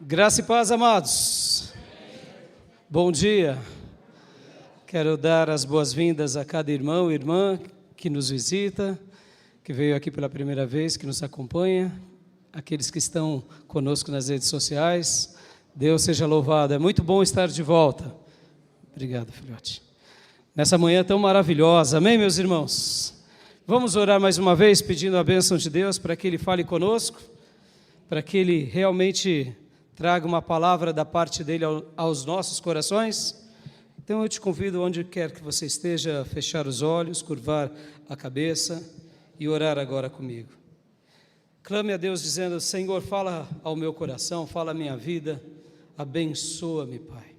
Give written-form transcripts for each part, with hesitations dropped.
Graça e paz, amados. Bom dia. Quero dar as boas-vindas a cada irmão e irmã que nos visita, que veio aqui pela primeira vez, que nos acompanha, aqueles que estão conosco nas redes sociais. Deus seja louvado. É muito bom estar de volta. Obrigado, filhote. Nessa manhã tão maravilhosa. Amém, meus irmãos? Vamos orar mais uma vez, pedindo a bênção de Deus para que Ele fale conosco, para que Ele realmente traga uma palavra da parte dEle aos nossos corações. Então eu te convido, onde quer que você esteja, a fechar os olhos, curvar a cabeça e orar agora comigo. Clame a Deus dizendo: Senhor, fala ao meu coração, fala à minha vida, abençoa-me, Pai.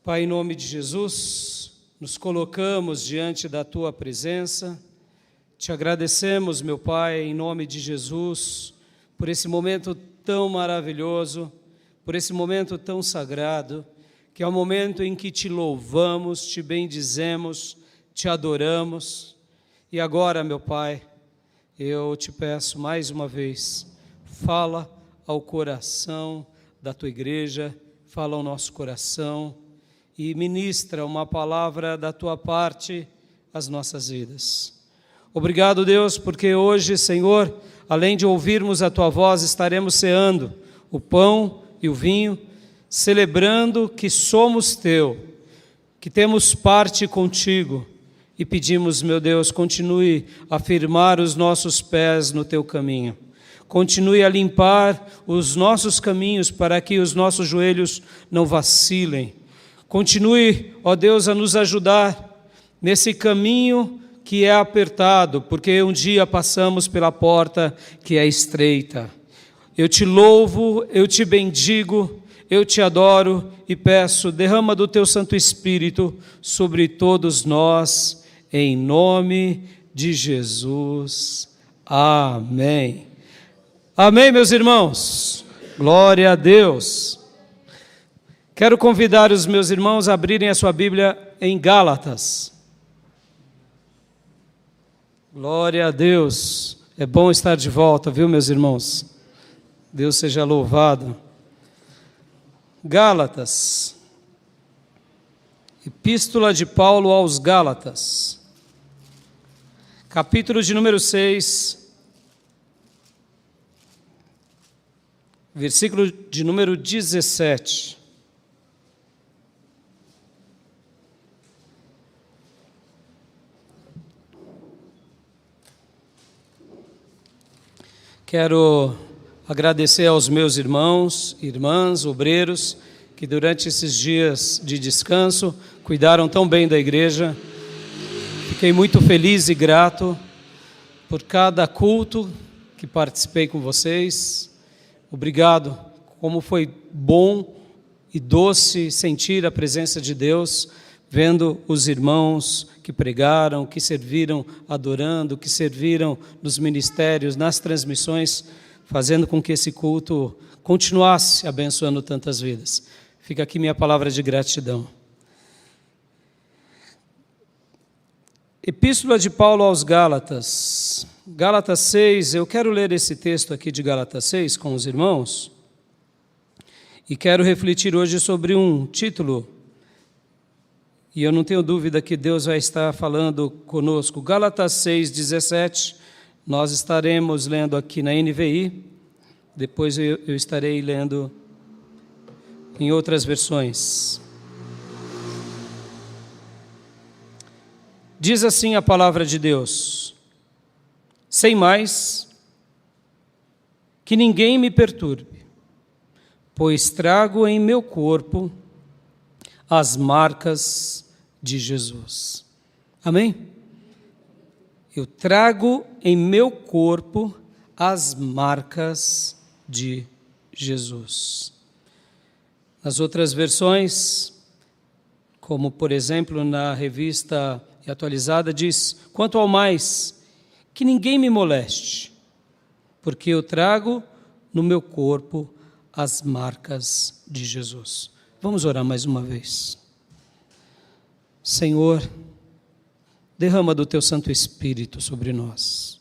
Pai, em nome de Jesus, nos colocamos diante da Tua presença, te agradecemos, meu Pai, em nome de Jesus, por esse momento tão maravilhoso, por esse momento tão sagrado, que é o momento em que te louvamos, te bendizemos, te adoramos. E agora, meu Pai, eu te peço mais uma vez, fala ao coração da Tua igreja, fala ao nosso coração e ministra uma palavra da Tua parte às nossas vidas. Obrigado, Deus, porque hoje, Senhor, além de ouvirmos a Tua voz, estaremos ceando o pão e o vinho, celebrando que somos Teu, que temos parte contigo, e pedimos, meu Deus, continue a firmar os nossos pés no Teu caminho, continue a limpar os nossos caminhos para que os nossos joelhos não vacilem, continue, ó Deus, a nos ajudar nesse caminho que é apertado, porque um dia passamos pela porta que é estreita. Eu te louvo, eu te bendigo, eu te adoro e peço, derrama do Teu Santo Espírito sobre todos nós, em nome de Jesus. Amém. Amém, meus irmãos. Glória a Deus. Quero convidar os meus irmãos a abrirem a sua Bíblia em Gálatas. Glória a Deus, é bom estar de volta, viu, meus irmãos? Deus seja louvado. Gálatas, Epístola de Paulo aos Gálatas, capítulo de número 6, versículo de número 17. Quero agradecer aos meus irmãos, irmãs, obreiros, que durante esses dias de descanso cuidaram tão bem da igreja. Fiquei muito feliz e grato por cada culto que participei com vocês. Obrigado, como foi bom e doce sentir a presença de Deus, vendo os irmãos que pregaram, que serviram adorando, que serviram nos ministérios, nas transmissões, fazendo com que esse culto continuasse abençoando tantas vidas. Fica aqui minha palavra de gratidão. Epístola de Paulo aos Gálatas, Gálatas 6, eu quero ler esse texto aqui de Gálatas 6 com os irmãos, e quero refletir hoje sobre um título, e eu não tenho dúvida que Deus vai estar falando conosco. Gálatas 6, 17, nós estaremos lendo aqui na NVI, depois eu estarei lendo em outras versões. Diz assim a palavra de Deus: sem mais, que ninguém me perturbe, pois trago em meu corpo as marcas de Jesus. Amém? Eu trago em meu corpo as marcas de Jesus. Nas outras versões, como por exemplo na revista atualizada, diz: quanto ao mais, que ninguém me moleste, porque eu trago no meu corpo as marcas de Jesus. Vamos orar mais uma vez. Senhor, derrama do Teu Santo Espírito sobre nós.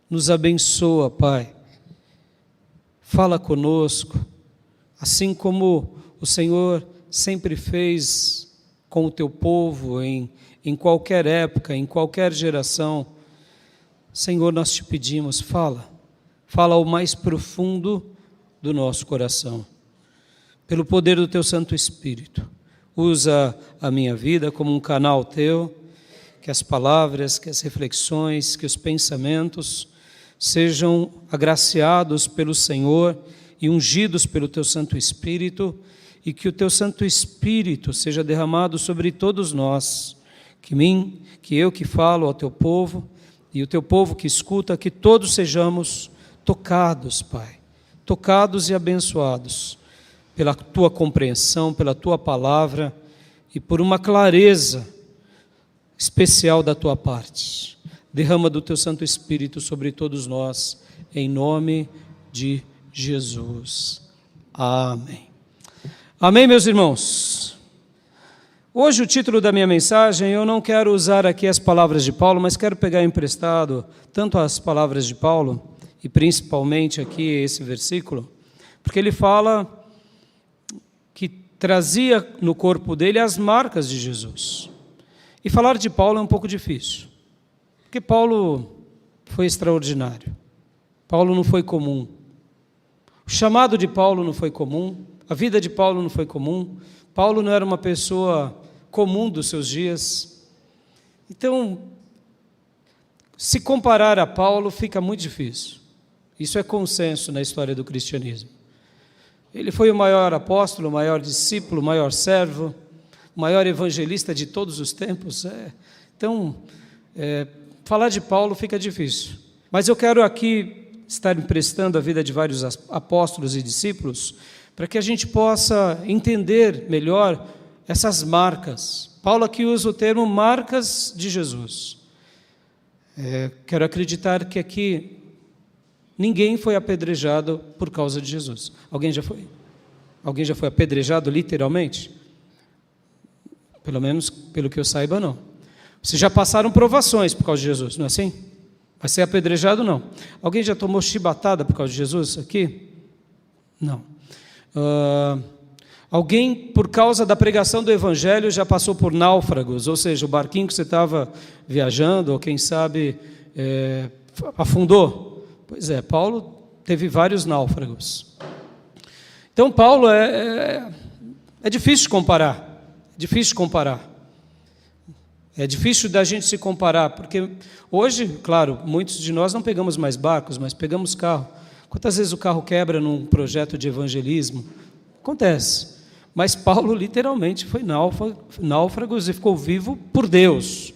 Nos abençoa, Pai. Fala conosco, assim como o Senhor sempre fez com o teu povo em qualquer época, em qualquer geração. Senhor, nós te pedimos, fala ao mais profundo do nosso coração, pelo poder do teu Santo Espírito. Usa a minha vida como um canal teu, que as palavras, que as reflexões, que os pensamentos sejam agraciados pelo Senhor e ungidos pelo teu Santo Espírito, e que o teu Santo Espírito seja derramado sobre todos nós, que eu que falo ao teu povo, e o teu povo que escuta, que todos sejamos tocados, Pai, tocados e abençoados pela tua compreensão, pela tua palavra e por uma clareza especial da tua parte. Derrama do teu Santo Espírito sobre todos nós, em nome de Jesus. Amém. Amém, meus irmãos? Hoje o título da minha mensagem, eu não quero usar aqui as palavras de Paulo, mas quero pegar emprestado tanto as palavras de Paulo, e principalmente aqui esse versículo, porque ele fala que trazia no corpo dele as marcas de Jesus. E falar de Paulo é um pouco difícil, porque Paulo foi extraordinário. Paulo não foi comum. O chamado de Paulo não foi comum, a vida de Paulo não foi comum. Paulo não era uma pessoa comum dos seus dias. Então, se comparar a Paulo fica muito difícil. Isso é consenso na história do cristianismo. Ele foi o maior apóstolo, o maior discípulo, o maior servo, o maior evangelista de todos os tempos. Então, falar de Paulo fica difícil. Mas eu quero aqui estar emprestando a vida de vários apóstolos e discípulos para que a gente possa entender melhor essas marcas. Paulo aqui usa o termo marcas de Jesus. Quero acreditar que aqui ninguém foi apedrejado por causa de Jesus. Alguém já foi? Alguém já foi apedrejado literalmente? Pelo menos, pelo que eu saiba, não. Vocês já passaram provações por causa de Jesus, não é assim? Vai ser apedrejado, não. Alguém já tomou chibatada por causa de Jesus aqui? Não. Alguém, por causa da pregação do Evangelho, já passou por náufragos, ou seja, o barquinho que você estava viajando, ou quem sabe, afundou. Pois é, Paulo teve vários náufragos. Então, Paulo é difícil de comparar, É difícil da gente se comparar, porque hoje, claro, muitos de nós não pegamos mais barcos, mas pegamos carro. Quantas vezes o carro quebra num projeto de evangelismo? Acontece. Mas Paulo literalmente foi náufrago e ficou vivo por Deus.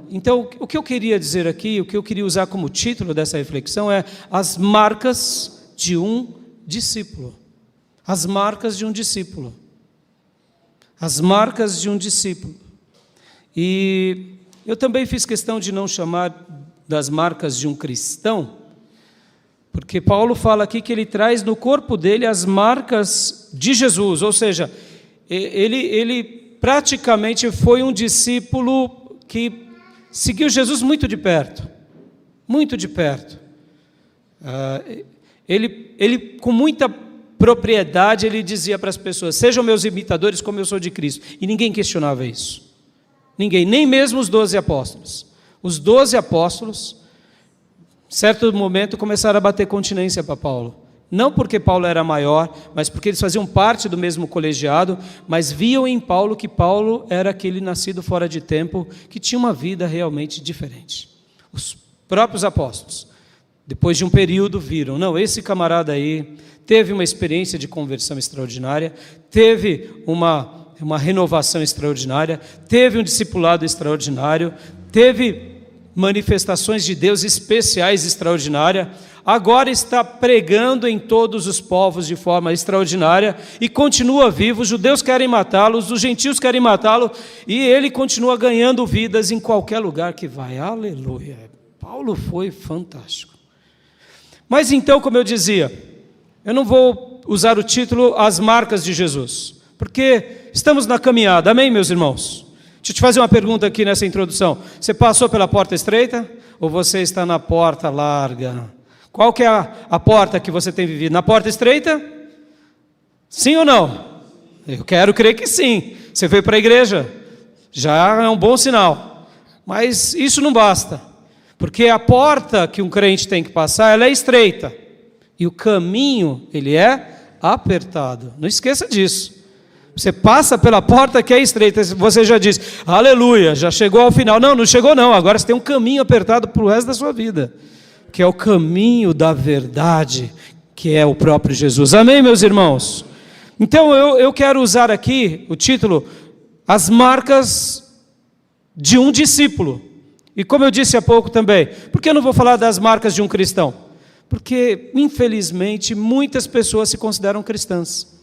Então, o que eu queria dizer aqui, o que eu queria usar como título dessa reflexão é as marcas de um discípulo. As marcas de um discípulo. As marcas de um discípulo. E eu também fiz questão de não chamar das marcas de um cristão, porque Paulo fala aqui que ele traz no corpo dele as marcas de Jesus, ou seja, ele praticamente foi um discípulo que seguiu Jesus muito de perto, muito de perto. Ele com muita propriedade, ele dizia para as pessoas, sejam meus imitadores como eu sou de Cristo, e ninguém questionava isso, ninguém, nem mesmo os 12 apóstolos. Os 12 apóstolos, certo momento, começaram a bater continência para Paulo, não porque Paulo era maior, mas porque eles faziam parte do mesmo colegiado, mas viam em Paulo que Paulo era aquele nascido fora de tempo, que tinha uma vida realmente diferente. Os próprios apóstolos, depois de um período, viram, não, esse camarada aí teve uma experiência de conversão extraordinária, teve uma renovação extraordinária, teve um discipulado extraordinário, teve manifestações de Deus especiais extraordinárias, agora está pregando em todos os povos de forma extraordinária e continua vivo. Os judeus querem matá-lo, os gentios querem matá-lo e ele continua ganhando vidas em qualquer lugar que vai. Aleluia! Paulo foi fantástico. Mas então, como eu dizia, eu não vou usar o título As Marcas de Jesus, porque estamos na caminhada, amém, meus irmãos? Deixa eu te fazer uma pergunta aqui nessa introdução. Você passou pela porta estreita ou você está na porta larga? Qual que é a porta que você tem vivido? Na porta estreita? Sim ou não? Eu quero crer que sim. Você veio para a igreja, já é um bom sinal. Mas isso não basta. Porque a porta que um crente tem que passar, ela é estreita. E o caminho, ele é apertado. Não esqueça disso. Você passa pela porta que é estreita, você já diz, aleluia, já chegou ao final. Não, não chegou não, agora você tem um caminho apertado para o resto da sua vida, que é o caminho da verdade, que é o próprio Jesus. Amém, meus irmãos? Então eu quero usar aqui o título, As Marcas de um Discípulo. E como eu disse há pouco também, por que eu não vou falar das marcas de um cristão? Porque, infelizmente, muitas pessoas se consideram cristãs.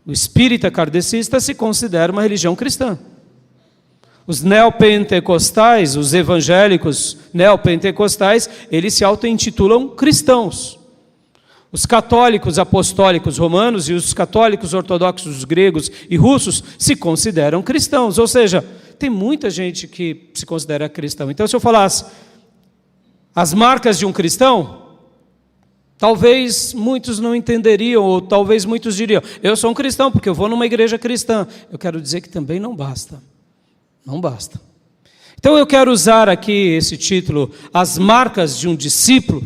O espírita kardecista se considera uma religião cristã. Os neopentecostais, os evangélicos neopentecostais, eles se auto-intitulam cristãos. Os católicos apostólicos romanos e os católicos ortodoxos gregos e russos se consideram cristãos. Ou seja, tem muita gente que se considera cristão. Então, se eu falasse as marcas de um cristão, talvez muitos não entenderiam, ou talvez muitos diriam, eu sou um cristão porque eu vou numa igreja cristã. Eu quero dizer que também não basta. Não basta. Então eu quero usar aqui esse título, As Marcas de um Discípulo,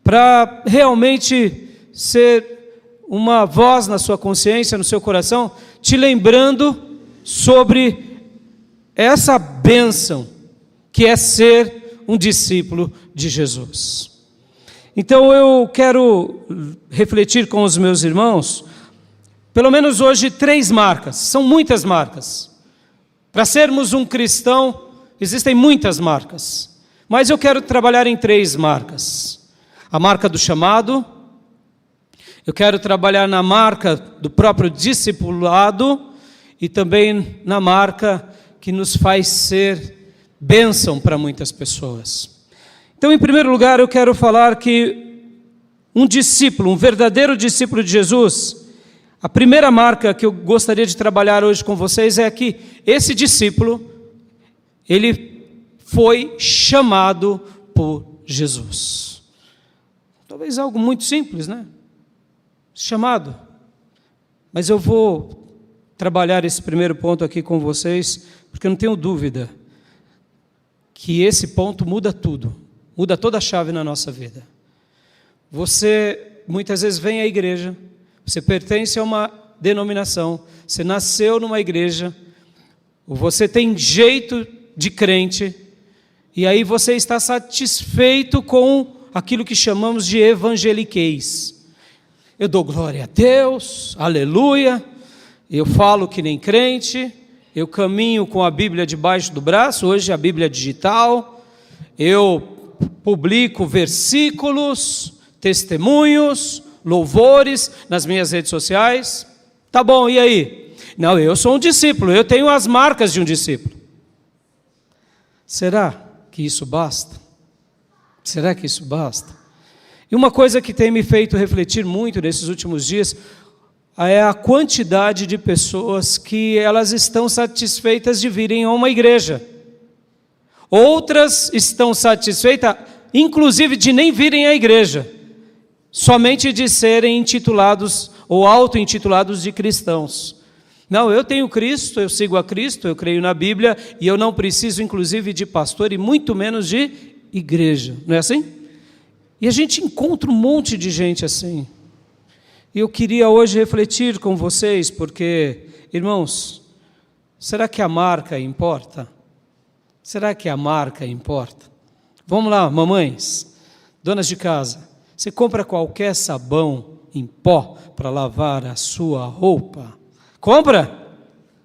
para realmente ser uma voz na sua consciência, no seu coração, te lembrando sobre essa bênção que é ser um discípulo de Jesus. Então eu quero refletir com os meus irmãos, pelo menos hoje, 3 marcas, são muitas marcas. Para sermos um cristão, existem muitas marcas, mas eu quero trabalhar em 3 marcas. A marca do chamado, eu quero trabalhar na marca do próprio discipulado e também na marca que nos faz ser bênção para muitas pessoas. Então, em primeiro lugar, eu quero falar que um discípulo, um verdadeiro discípulo de Jesus, a primeira marca que eu gostaria de trabalhar hoje com vocês é que esse discípulo, ele foi chamado por Jesus. Talvez algo muito simples, né? Chamado. Mas eu vou trabalhar esse primeiro ponto aqui com vocês, porque eu não tenho dúvida que esse ponto muda tudo, muda toda a chave na nossa vida. Você muitas vezes vem à igreja, você pertence a uma denominação, você nasceu numa igreja, você tem jeito de crente, e aí você está satisfeito com aquilo que chamamos de evangeliquez. Eu dou glória a Deus, aleluia, eu falo que nem crente, eu caminho com a Bíblia debaixo do braço, hoje a Bíblia digital, eu publico versículos, testemunhos, louvores nas minhas redes sociais. Tá bom, e aí? Não, eu sou um discípulo, eu tenho as marcas de um discípulo. Será que isso basta? Será que isso basta? E uma coisa que tem me feito refletir muito nesses últimos dias é a quantidade de pessoas que elas estão satisfeitas de virem a uma igreja. Outras estão satisfeitas, inclusive, de nem virem à igreja, somente de serem intitulados ou auto-intitulados de cristãos. Não, eu tenho Cristo, eu sigo a Cristo, eu creio na Bíblia e eu não preciso, inclusive, de pastor e muito menos de igreja. Não é assim? E a gente encontra um monte de gente assim. E eu queria hoje refletir com vocês, porque, irmãos, será que a marca importa? Será que a marca importa? Vamos lá, mamães, donas de casa, você compra qualquer sabão em pó para lavar a sua roupa? Compra?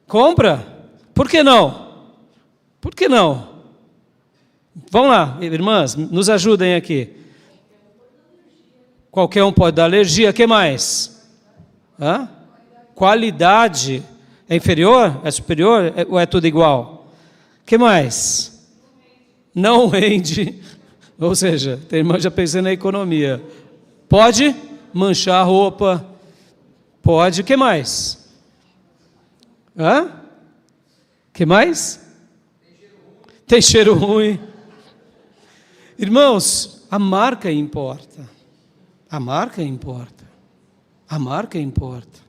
Compra? Por que não? Por que não? Vamos lá, irmãs, nos ajudem aqui. Qualquer um pode dar alergia, o que mais? Hã? Qualidade é inferior? É superior? Ou é tudo igual? O que mais? Não rende. Ou seja, tem irmã já pensando na economia. Pode manchar a roupa. Pode, o que mais? Hã? O que mais? Tem cheiro ruim. Irmãos, a marca importa. A marca importa. A marca importa.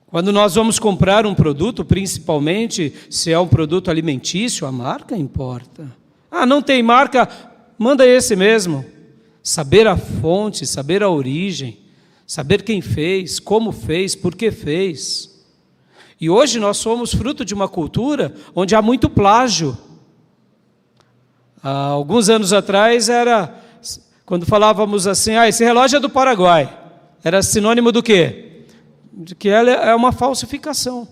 Quando nós vamos comprar um produto, principalmente se é um produto alimentício, a marca importa. Ah, não tem marca? Manda esse mesmo. Saber a fonte, saber a origem, saber quem fez, como fez, por que fez. E hoje nós somos fruto de uma cultura onde há muito plágio. Há alguns anos atrás quando falávamos assim, esse relógio é do Paraguai, era sinônimo do quê? De que ela é uma falsificação.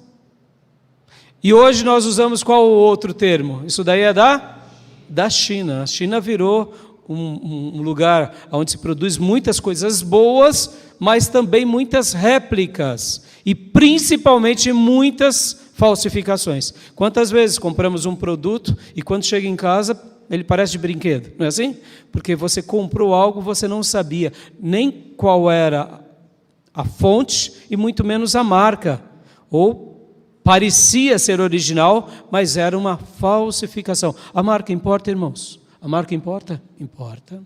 E hoje nós usamos qual o outro termo? Isso daí é da China. A China virou um lugar onde se produz muitas coisas boas, mas também muitas réplicas e principalmente muitas falsificações. Quantas vezes compramos um produto e quando chega em casa ele parece de brinquedo, não é assim? Porque você comprou algo, você não sabia nem qual era a fonte e muito menos a marca, ou parecia ser original, mas era uma falsificação. A marca importa, irmãos? A marca importa? Importa.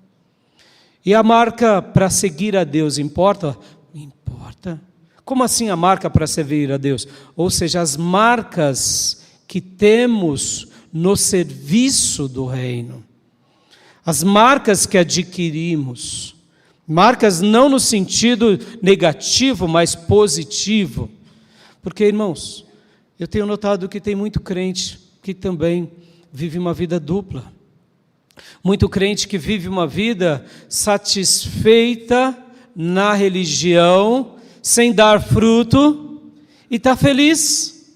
E a marca para seguir a Deus importa? Importa. Como assim a marca para servir a Deus? Ou seja, as marcas que temos no serviço do reino. As marcas que adquirimos. Marcas não no sentido negativo, mas positivo. Porque, irmãos, eu tenho notado que tem muito crente que também vive uma vida dupla. Muito crente que vive uma vida satisfeita na religião, sem dar fruto, e está feliz.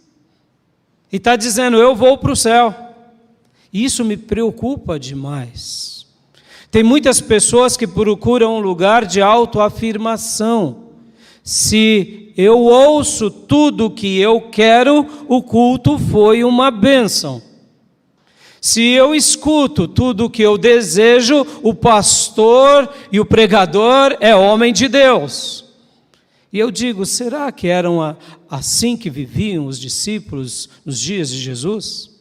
E está dizendo, eu vou para o céu. Isso me preocupa demais. Tem muitas pessoas que procuram um lugar de autoafirmação. Se eu ouço tudo o que eu quero, o culto foi uma bênção. Se eu escuto tudo o que eu desejo, o pastor e o pregador é homem de Deus. E eu digo, será que eram assim que viviam os discípulos nos dias de Jesus?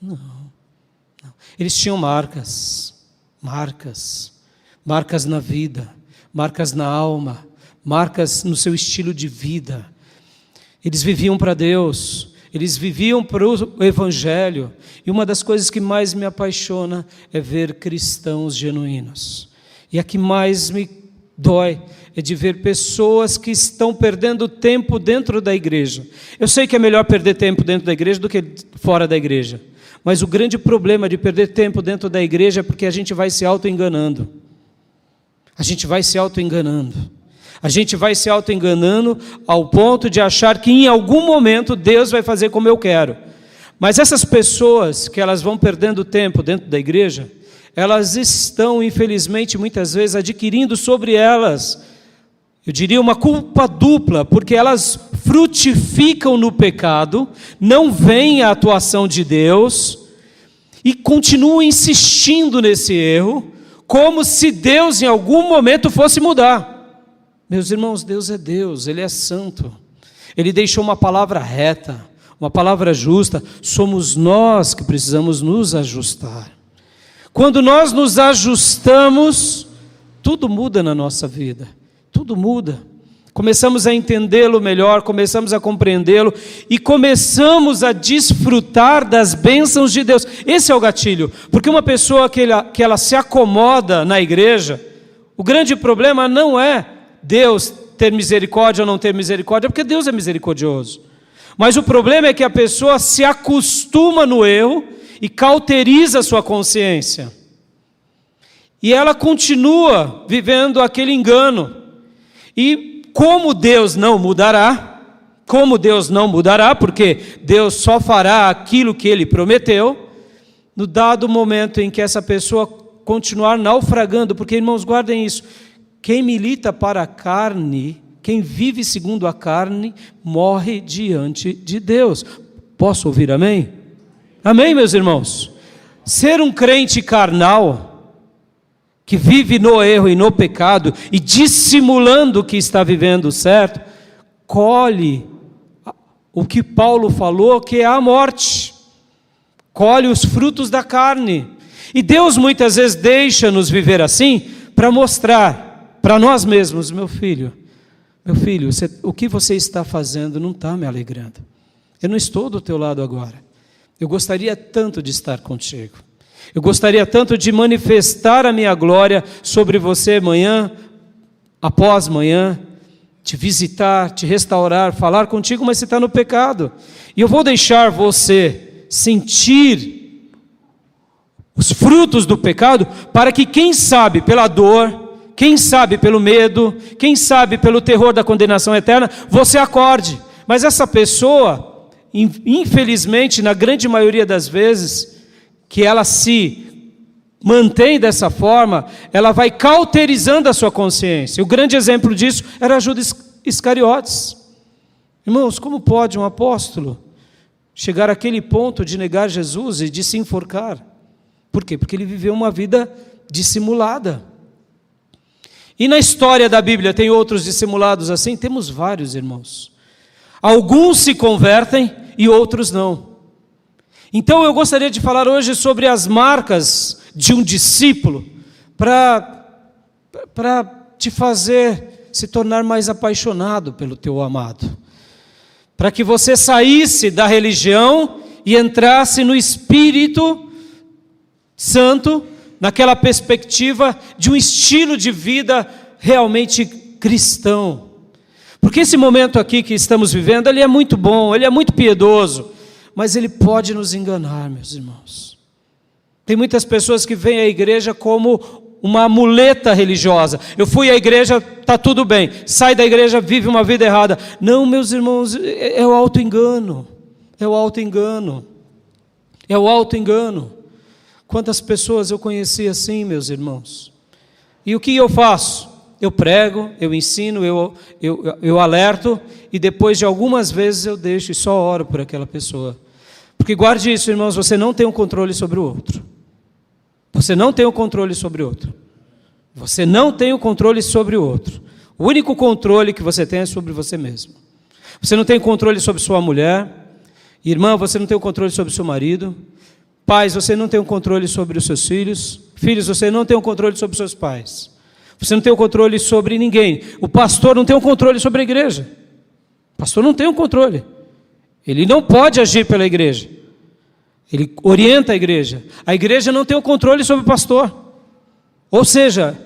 Não. Eles tinham marcas na vida, marcas na alma, marcas no seu estilo de vida. Eles viviam para Deus, eles viviam para o Evangelho. E uma das coisas que mais me apaixona é ver cristãos genuínos. E a que mais me dói é de ver pessoas que estão perdendo tempo dentro da igreja. Eu sei que é melhor perder tempo dentro da igreja do que fora da igreja. Mas o grande problema de perder tempo dentro da igreja é porque a gente vai se auto-enganando. A gente vai se auto-enganando. A gente vai se auto-enganando ao ponto de achar que em algum momento Deus vai fazer como eu quero. Mas essas pessoas que elas vão perdendo tempo dentro da igreja, elas estão, infelizmente, muitas vezes adquirindo sobre elas, eu diria, uma culpa dupla, porque elas frutificam no pecado, não veem a atuação de Deus e continuam insistindo nesse erro, como se Deus em algum momento fosse mudar. Meus irmãos, Deus é Deus, Ele é santo, Ele deixou uma palavra reta, uma palavra justa, somos nós que precisamos nos ajustar. Quando nós nos ajustamos, tudo muda na nossa vida, tudo muda. Começamos a entendê-lo melhor, começamos a compreendê-lo e começamos a desfrutar das bênçãos de Deus. Esse é o gatilho, porque uma pessoa que ela se acomoda na igreja, o grande problema não é Deus ter misericórdia ou não ter misericórdia, porque Deus é misericordioso. Mas o problema é que a pessoa se acostuma no erro e cauteriza a sua consciência. E ela continua vivendo aquele engano. E como Deus não mudará, porque Deus só fará aquilo que Ele prometeu, no dado momento em que essa pessoa continuar naufragando, porque, irmãos, guardem isso, quem milita para a carne, quem vive segundo a carne, morre diante de Deus. Posso ouvir amém? Amém, meus irmãos? Ser um crente carnal, que vive no erro e no pecado, e dissimulando que está vivendo certo, colhe o que Paulo falou, que é a morte, colhe os frutos da carne. E Deus muitas vezes deixa-nos viver assim, para mostrar para nós mesmos, meu filho, meu filho, o que você está fazendo não está me alegrando. Eu não estou do teu lado agora. Eu gostaria tanto de estar contigo. Eu gostaria tanto de manifestar a minha glória sobre você amanhã, após manhã, te visitar, te restaurar, falar contigo, mas você está no pecado. E eu vou deixar você sentir os frutos do pecado, para que quem sabe pela dor, quem sabe pelo medo, quem sabe pelo terror da condenação eterna, você acorde. Mas essa pessoa, infelizmente, na grande maioria das vezes, que ela se mantém dessa forma, ela vai cauterizando a sua consciência. O grande exemplo disso era Judas Iscariotes. Irmãos, como pode um apóstolo chegar àquele ponto de negar Jesus e de se enforcar? Por quê? Porque ele viveu uma vida dissimulada. E na história da Bíblia tem outros dissimulados assim? Temos vários, irmãos. Alguns se convertem e outros não. Então eu gostaria de falar hoje sobre as marcas de um discípulo, para te fazer se tornar mais apaixonado pelo teu amado, para que você saísse da religião e entrasse no Espírito Santo, naquela perspectiva de um estilo de vida realmente cristão. Porque esse momento aqui que estamos vivendo, ele é muito bom, ele é muito piedoso, mas ele pode nos enganar, meus irmãos. Tem muitas pessoas que veem a igreja como uma muleta religiosa. Eu fui à igreja, está tudo bem. Sai da igreja, vive uma vida errada. Não, meus irmãos, é o auto-engano. É o auto-engano. É o auto-engano. Quantas pessoas eu conheci assim, meus irmãos? E o que eu faço? Eu prego, eu ensino, eu alerto, e depois de algumas vezes eu deixo e só oro por aquela pessoa. Porque guarde isso, irmãos, você não tem um controle sobre o outro. Você não tem o controle sobre o outro. Você não tem o controle sobre o outro. O único controle que você tem é sobre você mesmo. Você não tem controle sobre sua mulher. Irmã, você não tem o controle sobre seu marido. Pais, você não tem o controle sobre os seus filhos. Filhos, você não tem o controle sobre os seus pais. Você não tem o controle sobre ninguém. O pastor não tem o controle sobre a igreja. O pastor não tem o controle. Ele não pode agir pela igreja. Ele orienta a igreja. A igreja não tem o controle sobre o pastor. Ou seja,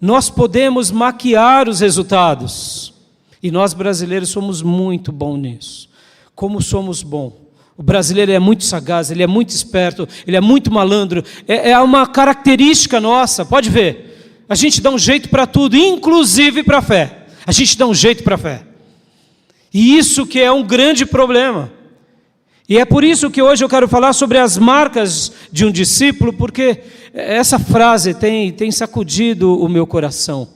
nós podemos maquiar os resultados. E nós brasileiros somos muito bons nisso. Como somos bons. O brasileiro é muito sagaz, ele é muito esperto, ele é muito malandro. É uma característica nossa, pode ver. A gente dá um jeito para tudo, inclusive para a fé. A gente dá um jeito para a fé. E isso que é um grande problema. E é por isso que hoje eu quero falar sobre as marcas de um discípulo, porque essa frase tem sacudido o meu coração.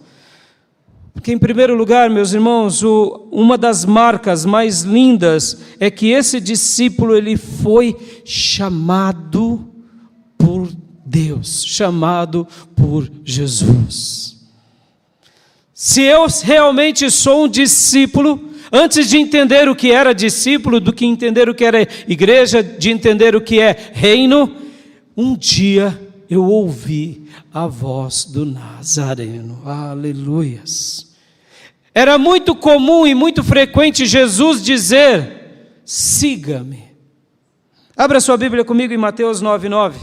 Porque, em primeiro lugar, meus irmãos, uma das marcas mais lindas é que esse discípulo ele foi chamado por Deus, chamado por Jesus. Se eu realmente sou um discípulo, antes de entender o que era discípulo, do que entender o que era igreja, de entender o que é reino, um dia eu ouvi a voz do Nazareno. Aleluias. Era muito comum e muito frequente Jesus dizer: siga-me. Abra sua Bíblia comigo em Mateus 9:9.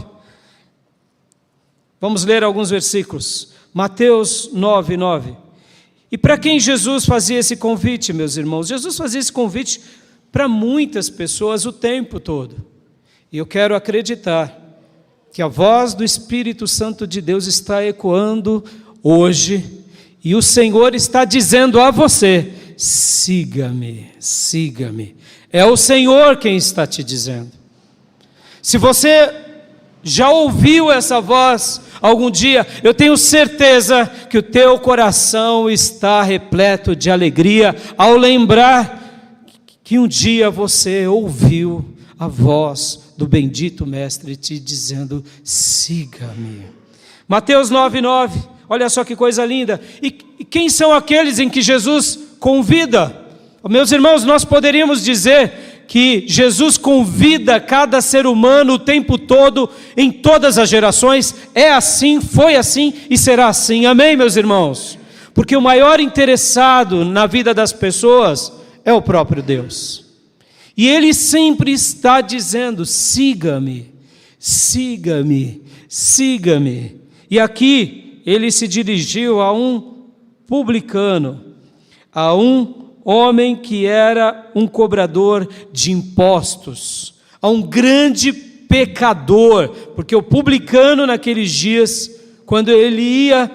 Vamos ler alguns versículos. Mateus 9:9. E para quem Jesus fazia esse convite, meus irmãos? Jesus fazia esse convite para muitas pessoas o tempo todo. E eu quero acreditar que a voz do Espírito Santo de Deus está ecoando hoje, e o Senhor está dizendo a você: siga-me, siga-me. É o Senhor quem está te dizendo. Se você já ouviu essa voz algum dia, eu tenho certeza que o teu coração está repleto de alegria ao lembrar que um dia você ouviu a voz do bendito Mestre te dizendo: siga-me. Mateus 9:9, olha só que coisa linda. E quem são aqueles em que Jesus convida? Meus irmãos, nós poderíamos dizer que Jesus convida cada ser humano o tempo todo, em todas as gerações. É assim, foi assim e será assim. Amém, meus irmãos? porque o maior interessado na vida das pessoas é o próprio Deus. E Ele sempre está dizendo: siga-me, siga-me, siga-me. E aqui Ele se dirigiu a um publicano, a um homem que era um cobrador de impostos, a um grande pecador, porque o publicano naqueles dias, quando ele ia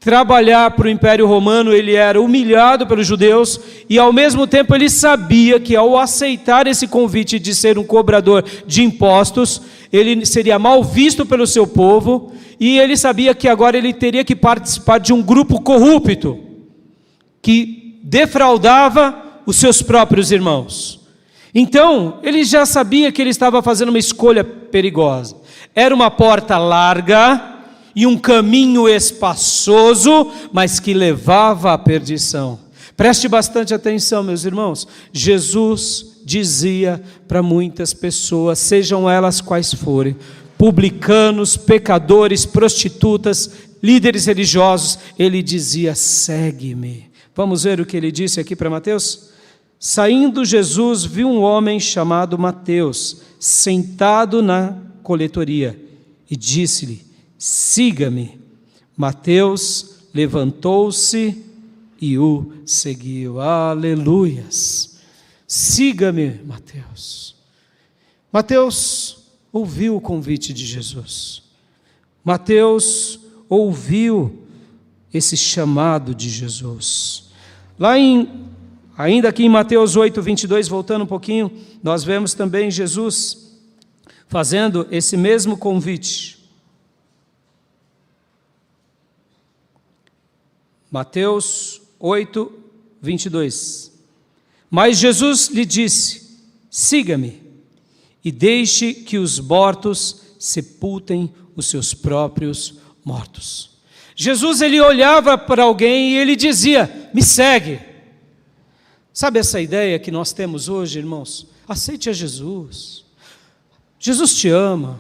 trabalhar para o Império Romano, ele era humilhado pelos judeus, e ao mesmo tempo ele sabia que ao aceitar esse convite de ser um cobrador de impostos, ele seria mal visto pelo seu povo, e ele sabia que agora ele teria que participar de um grupo corrupto, que defraudava os seus próprios irmãos. Então, ele já sabia que ele estava fazendo uma escolha perigosa. Era uma porta larga e um caminho espaçoso, mas que levava à perdição. Preste bastante atenção, meus irmãos. Jesus dizia para muitas pessoas, sejam elas quais forem, publicanos, pecadores, prostitutas, líderes religiosos, ele dizia: segue-me. Vamos ver o que ele disse aqui para Mateus? Saindo Jesus, viu um homem chamado Mateus, sentado na coletoria, e disse-lhe: siga-me. Mateus levantou-se e o seguiu. Aleluias! Siga-me, Mateus. Mateus ouviu o convite de Jesus. Mateus ouviu esse chamado de Jesus. Ainda aqui em Mateus 8, 22, voltando um pouquinho, nós vemos também Jesus fazendo esse mesmo convite. Mateus 8, 22. Mas Jesus lhe disse: siga-me e deixe que os mortos sepultem os seus próprios mortos. Jesus, ele olhava para alguém e ele dizia: me segue. Sabe essa ideia que nós temos hoje, irmãos? Aceite a Jesus. Jesus te ama.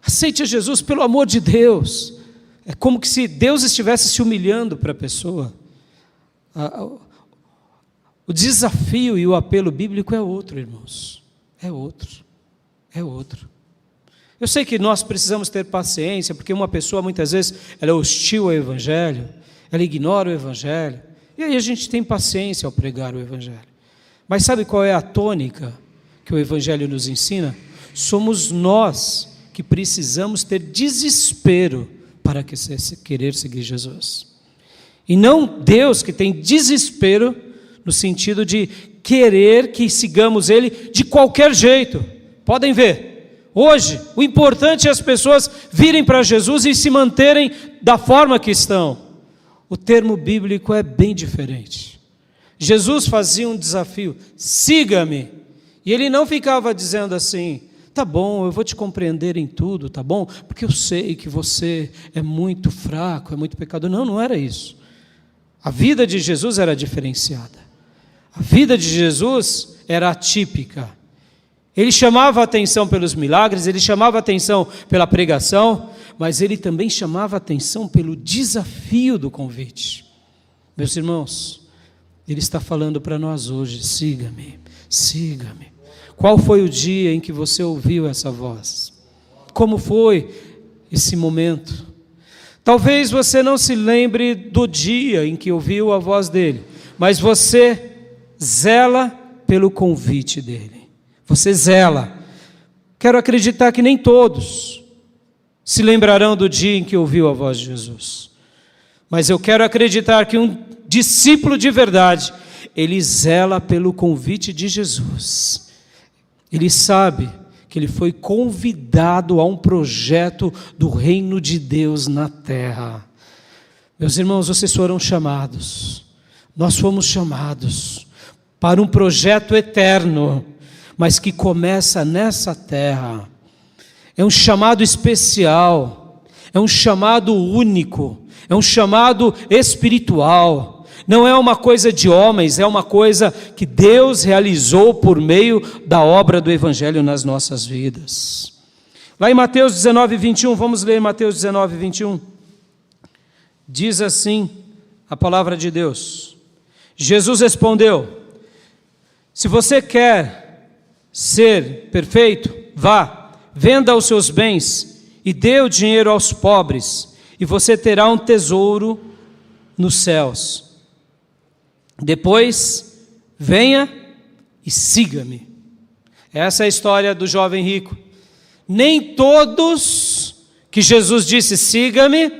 Aceite a Jesus, pelo amor de Deus. É como que se Deus estivesse se humilhando para a pessoa. O desafio e o apelo bíblico é outro, irmãos. É outro. É outro. Eu sei que nós precisamos ter paciência, porque uma pessoa muitas vezes ela é hostil ao Evangelho, ela ignora o Evangelho, e aí a gente tem paciência ao pregar o Evangelho. Mas sabe qual é a tônica que o Evangelho nos ensina? Somos nós que precisamos ter desespero para querer seguir Jesus. E não Deus que tem desespero no sentido de querer que sigamos Ele de qualquer jeito. Podem ver, hoje o importante é as pessoas virem para Jesus e se manterem da forma que estão. O termo bíblico é bem diferente. Jesus fazia um desafio: siga-me. E ele não ficava dizendo assim: tá bom, eu vou te compreender em tudo, tá bom? Porque eu sei que você é muito fraco, é muito pecador. Não, não era isso. A vida de Jesus era diferenciada. A vida de Jesus era atípica. Ele chamava a atenção pelos milagres, ele chamava a atenção pela pregação, mas ele também chamava a atenção pelo desafio do convite. Meus irmãos, ele está falando para nós hoje: siga-me, siga-me. Qual foi o dia em que você ouviu essa voz? Como foi esse momento? Talvez você não se lembre do dia em que ouviu a voz dele, mas você zela pelo convite dele. Você zela. Quero acreditar que nem todos se lembrarão do dia em que ouviu a voz de Jesus. Mas eu quero acreditar que um discípulo de verdade, ele zela pelo convite de Jesus. Ele sabe que ele foi convidado a um projeto do reino de Deus na terra. Meus irmãos, vocês foram chamados. Nós fomos chamados para um projeto eterno, mas que começa nessa terra. É um chamado especial, é um chamado único, é um chamado espiritual. Não é uma coisa de homens, é uma coisa que Deus realizou por meio da obra do Evangelho nas nossas vidas. Lá em Mateus 19, 21, vamos ler Mateus 19, 21. Diz assim a palavra de Deus. Jesus respondeu: se você quer ser perfeito, vá, venda os seus bens e dê o dinheiro aos pobres, e você terá um tesouro nos céus. Depois, venha e siga-me. Essa é a história do jovem rico. Nem todos que Jesus disse siga-me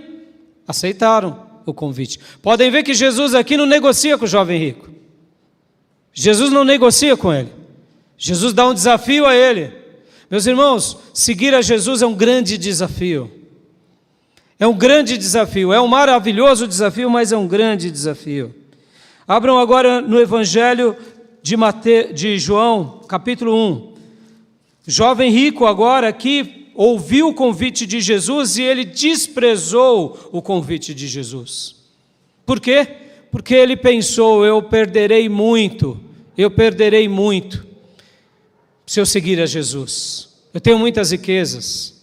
aceitaram o convite. Podem ver que Jesus aqui não negocia com o jovem rico. Jesus não negocia com ele. Jesus dá um desafio a ele. Meus irmãos, seguir a Jesus é um grande desafio. É um grande desafio, é um maravilhoso desafio, mas é um grande desafio. Abram agora no Evangelho de João, capítulo 1. Jovem rico agora aqui ouviu o convite de Jesus e ele desprezou o convite de Jesus. Por quê? Porque ele pensou: eu perderei muito se eu seguir a Jesus. Eu tenho muitas riquezas.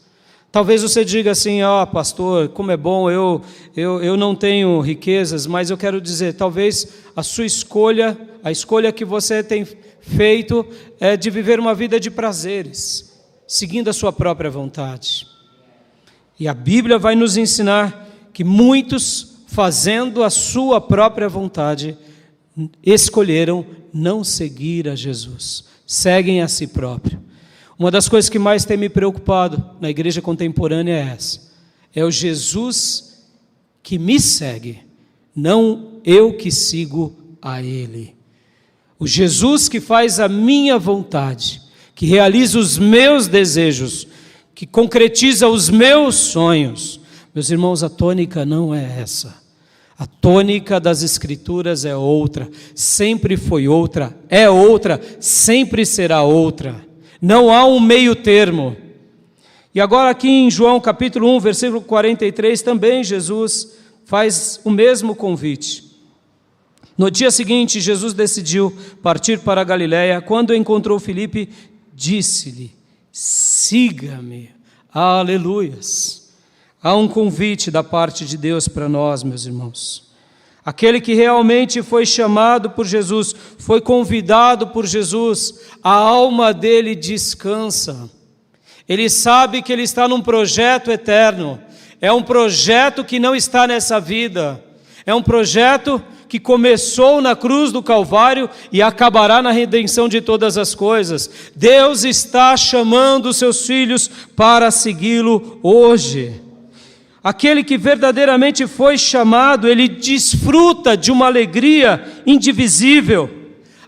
Talvez você diga assim: pastor, como é bom, eu não tenho riquezas, mas eu quero dizer, talvez a sua escolha, a escolha que você tem feito é de viver uma vida de prazeres, seguindo a sua própria vontade. E a Bíblia vai nos ensinar que muitos, fazendo a sua própria vontade, escolheram não seguir a Jesus, seguem a si próprio. Uma das coisas que mais tem me preocupado na igreja contemporânea é essa: é o Jesus que me segue, não eu que sigo a Ele. O Jesus que faz a minha vontade, que realiza os meus desejos, que concretiza os meus sonhos. Meus irmãos, a tônica não é essa. A tônica das Escrituras é outra, sempre foi outra, é outra, sempre será outra. Não há um meio termo. E agora aqui em João capítulo 1, versículo 43, também Jesus faz o mesmo convite. No dia seguinte, Jesus decidiu partir para a Galiléia. Quando encontrou Filipe, disse-lhe: siga-me. Aleluias! Há um convite da parte de Deus para nós, meus irmãos. Aquele que realmente foi chamado por Jesus, foi convidado por Jesus, a alma dele descansa. Ele sabe que ele está num projeto eterno. É um projeto que não está nessa vida. É um projeto que começou na cruz do Calvário e acabará na redenção de todas as coisas. Deus está chamando os seus filhos para segui-lo hoje. Aquele que verdadeiramente foi chamado, ele desfruta de uma alegria indivisível.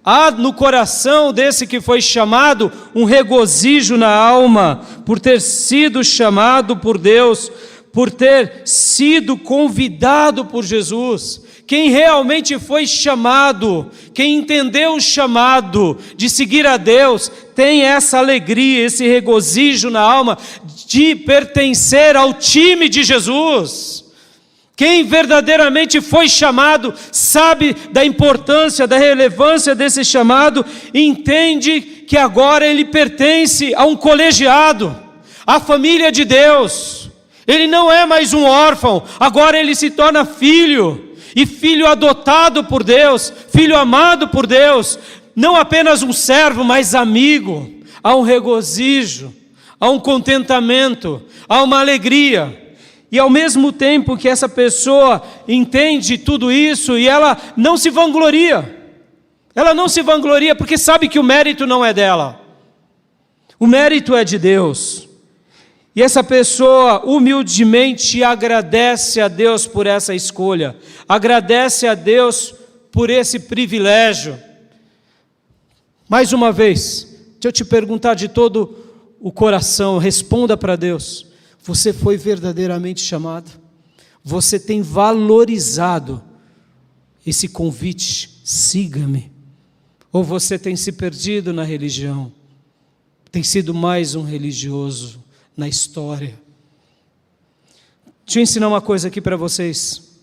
Há no coração desse que foi chamado um regozijo na alma, por ter sido chamado por Deus, por ter sido convidado por Jesus. Quem realmente foi chamado, quem entendeu o chamado de seguir a Deus, tem essa alegria, esse regozijo na alma de pertencer ao time de Jesus. Quem verdadeiramente foi chamado, sabe da importância, da relevância desse chamado, entende que agora ele pertence a um colegiado, à família de Deus. Ele não é mais um órfão, agora ele se torna filho, e filho adotado por Deus, filho amado por Deus, não apenas um servo, mas amigo. Há um regozijo, há um contentamento, há uma alegria. E ao mesmo tempo que essa pessoa entende tudo isso, e ela não se vangloria. Ela não se vangloria porque sabe que o mérito não é dela. O mérito é de Deus. E essa pessoa humildemente agradece a Deus por essa escolha. Agradece a Deus por esse privilégio. Mais uma vez, deixa eu te perguntar de todo o coração, responda para Deus. Você foi verdadeiramente chamado? Você tem valorizado esse convite? Siga-me. Ou você tem se perdido na religião? Tem sido mais um religioso na história? Deixa eu ensinar uma coisa aqui para vocês.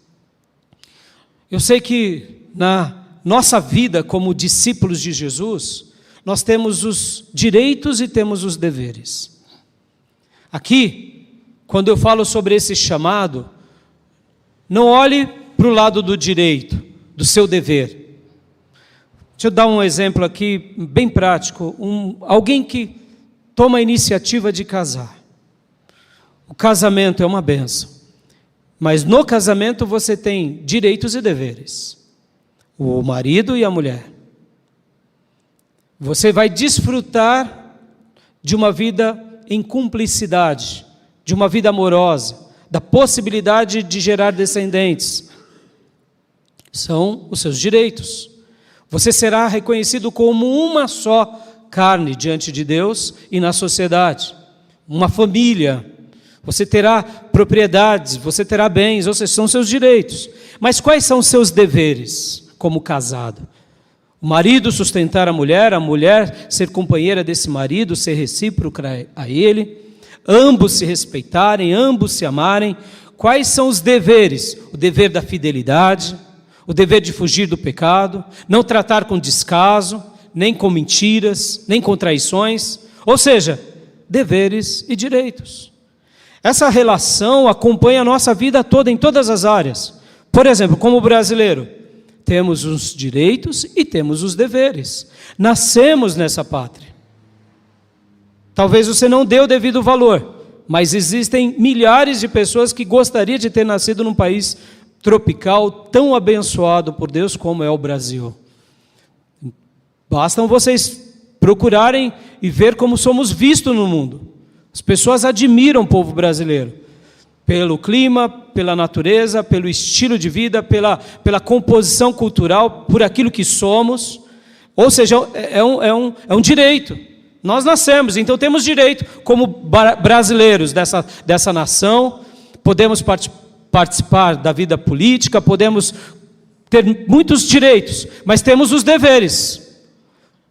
Eu sei que na nossa vida como discípulos de Jesus, nós temos os direitos e temos os deveres. Aqui, quando eu falo sobre esse chamado, Não olhe para o lado do direito, do seu dever. Deixa eu dar um exemplo aqui, bem prático. Alguém que toma a iniciativa de casar. O casamento é uma bênção. Mas no casamento você tem direitos e deveres. O marido e a mulher. Você vai desfrutar de uma vida em cumplicidade, de uma vida amorosa, da possibilidade de gerar descendentes. São os seus direitos. Você será reconhecido como uma só carne diante de Deus e na sociedade. Uma família. Você terá propriedades, você terá bens, ou seja, são seus direitos. Mas quais são os seus deveres como casado? O marido sustentar a mulher ser companheira desse marido, ser recíproca a ele, ambos se respeitarem, ambos se amarem. Quais são os deveres? O dever da fidelidade, o dever de fugir do pecado, não tratar com descaso, nem com mentiras, nem com traições, ou seja, deveres e direitos. Essa relação acompanha a nossa vida toda, em todas as áreas. Por exemplo, como brasileiro, temos os direitos e temos os deveres. Nascemos nessa pátria. Talvez você não dê o devido valor, mas existem milhares de pessoas que gostariam de ter nascido num país tropical tão abençoado por Deus como é o Brasil. Bastam vocês procurarem e ver como somos vistos no mundo. As pessoas admiram o povo brasileiro, pelo clima, pela natureza, pelo estilo de vida, pela composição cultural, por aquilo que somos. Ou seja, é um direito. Nós nascemos, então temos direito como brasileiros dessa nação, podemos participar da vida política, podemos ter muitos direitos, mas temos os deveres.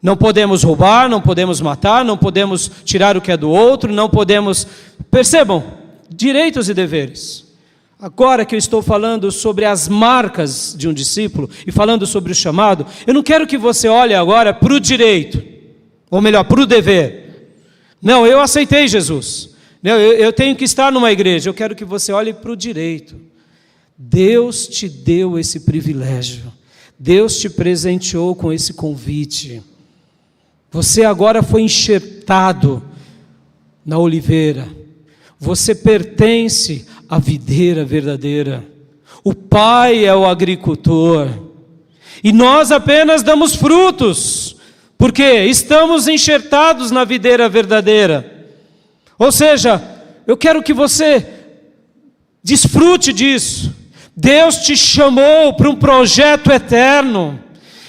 Não podemos roubar, não podemos matar, não podemos tirar o que é do outro, não podemos... Percebam, direitos e deveres. Agora que eu estou falando sobre as marcas de um discípulo e falando sobre o chamado, eu não quero que você olhe agora para o direito, ou melhor, para o dever. Não, eu aceitei Jesus. Eu tenho que estar numa igreja. Eu quero que você olhe para o direito. Deus te deu esse privilégio. Deus te presenteou com esse convite. Você agora foi enxertado na oliveira. Você pertence à videira verdadeira. O Pai é o agricultor. E nós apenas damos frutos, porque estamos enxertados na videira verdadeira. Ou seja, eu quero que você desfrute disso. Deus te chamou para um projeto eterno.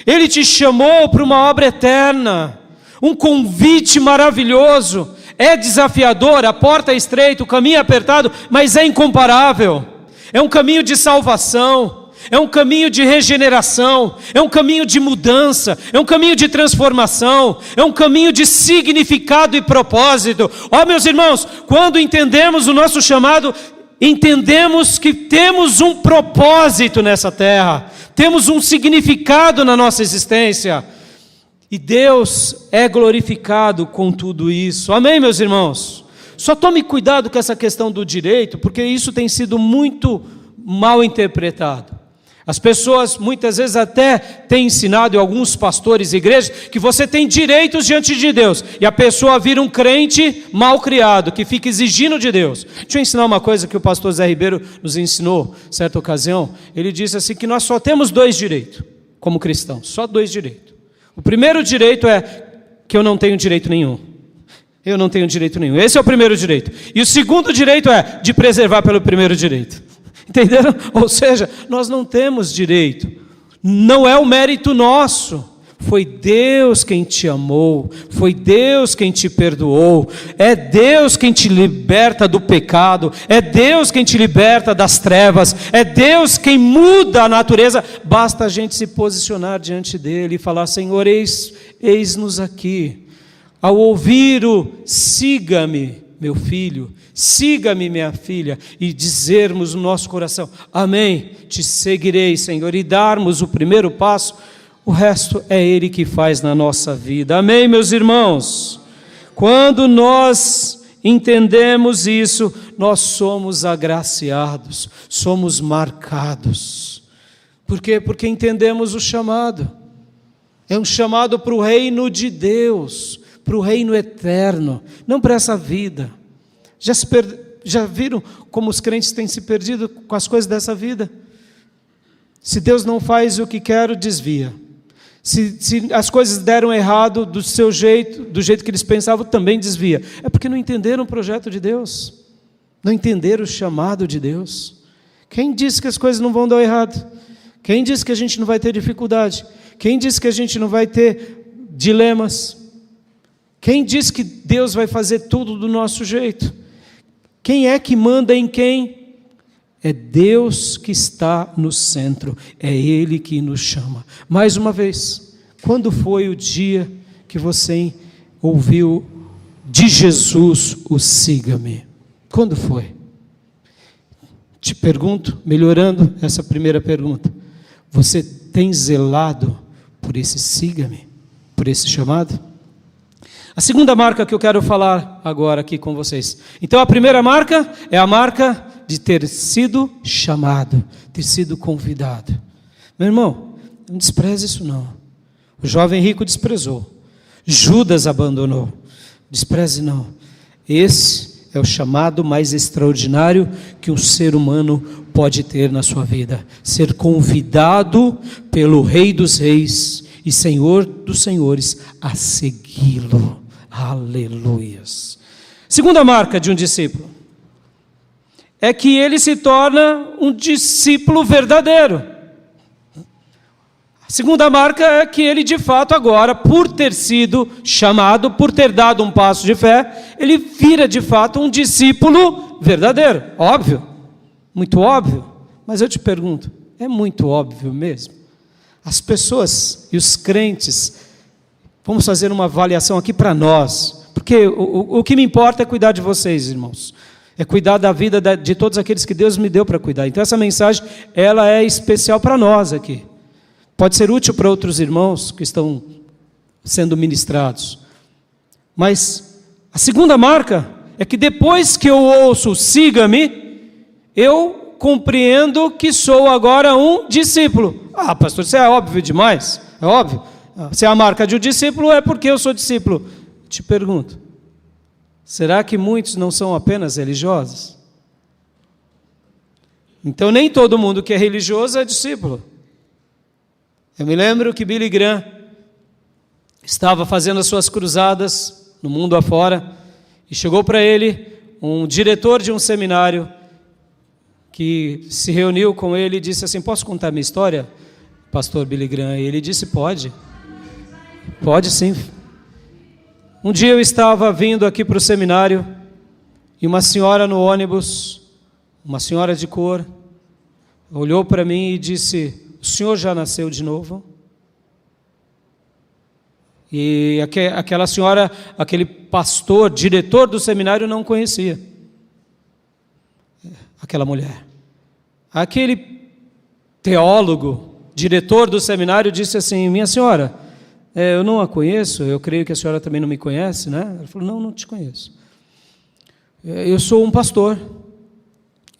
Ele te chamou para uma obra eterna. Um convite maravilhoso. É desafiador, a porta é estreita, o caminho é apertado, mas é incomparável. É um caminho de salvação, é um caminho de regeneração, é um caminho de mudança, é um caminho de transformação, é um caminho de significado e propósito. Ó, meus irmãos, quando entendemos o nosso chamado, entendemos que temos um propósito nessa terra, temos um significado na nossa existência. E Deus é glorificado com tudo isso. Amém, meus irmãos? Só tome cuidado com essa questão do direito, porque isso tem sido muito mal interpretado. As pessoas muitas vezes até têm ensinado, e alguns pastores e igrejas, que você tem direitos diante de Deus. E a pessoa vira um crente mal criado, que fica exigindo de Deus. Deixa eu ensinar uma coisa que o pastor Zé Ribeiro nos ensinou, certa ocasião. Ele disse assim, que nós só temos 2 direitos, como cristãos. Só 2 direitos. O primeiro direito é que eu não tenho direito nenhum. Eu não tenho direito nenhum. Esse é o primeiro direito. E o segundo direito é de preservar pelo primeiro direito. Entenderam? Ou seja, nós não temos direito. Não é o mérito nosso. Foi Deus quem te amou, foi Deus quem te perdoou, é Deus quem te liberta do pecado, é Deus quem te liberta das trevas, é Deus quem muda a natureza. Basta a gente se posicionar diante dele e falar, Senhor, eis-nos aqui. Ao ouvir o siga-me, meu filho, siga-me, minha filha, e dizermos no nosso coração, amém, te seguirei, Senhor, e darmos o primeiro passo, o resto é Ele que faz na nossa vida. Amém, meus irmãos? Quando nós entendemos isso, nós somos agraciados, somos marcados. Por quê? Porque entendemos o chamado. É um chamado para o reino de Deus, para o reino eterno, não para essa vida. Já viram como os crentes têm se perdido com as coisas dessa vida? Se Deus não faz o que quer, desvia. Se as coisas deram errado do seu jeito, do jeito que eles pensavam, também desvia. É porque não entenderam o projeto de Deus, não entenderam o chamado de Deus. Quem disse que as coisas não vão dar errado? Quem disse que a gente não vai ter dificuldade? Quem disse que a gente não vai ter dilemas? Quem disse que Deus vai fazer tudo do nosso jeito? Quem é que manda em quem? É Deus que está no centro, é Ele que nos chama. Mais uma vez, quando foi o dia que você ouviu de Jesus o siga-me? Quando foi? Te pergunto, melhorando essa primeira pergunta, você tem zelado por esse siga-me, por esse chamado? A segunda marca que eu quero falar agora aqui com vocês. Então a primeira marca é a marca de ter sido chamado, ter sido convidado. Meu irmão, não despreze isso não. O jovem rico desprezou. Judas abandonou. Despreze não. Esse é o chamado mais extraordinário que um ser humano pode ter na sua vida. Ser convidado pelo Rei dos Reis e Senhor dos Senhores a segui-lo. Aleluias. Segunda marca de um discípulo é que ele se torna um discípulo verdadeiro. A segunda marca é que ele de fato agora, por ter sido chamado, por ter dado um passo de fé, ele vira de fato um discípulo verdadeiro. Óbvio, muito óbvio, mas eu te pergunto, é muito óbvio mesmo? As pessoas e os crentes, vamos fazer uma avaliação aqui para nós, porque o que me importa é cuidar de vocês, irmãos. É cuidar da vida de todos aqueles que Deus me deu para cuidar. Então essa mensagem, ela é especial para nós aqui. Pode ser útil para outros irmãos que estão sendo ministrados. Mas a segunda marca é que depois que eu ouço siga-me, eu compreendo que sou agora um discípulo. Ah, pastor, isso é óbvio demais. É óbvio. Se é a marca de um discípulo, é porque eu sou discípulo. Te pergunto, será que muitos não são apenas religiosos? Então nem todo mundo que é religioso é discípulo. Eu me lembro que Billy Graham estava fazendo as suas cruzadas no mundo afora e chegou para ele um diretor de um seminário que se reuniu com ele e disse assim: posso contar minha história, pastor Billy Graham? E ele disse: pode sim. Um dia eu estava vindo aqui para o seminário e uma senhora no ônibus, uma senhora de cor, olhou para mim e disse: o senhor já nasceu de novo? E aquela senhora, aquele pastor, diretor do seminário, não conhecia aquela mulher. Aquele teólogo, diretor do seminário, disse assim: minha senhora, eu não a conheço, eu creio que a senhora também não me conhece, né? Ela falou: não te conheço. Eu sou um pastor,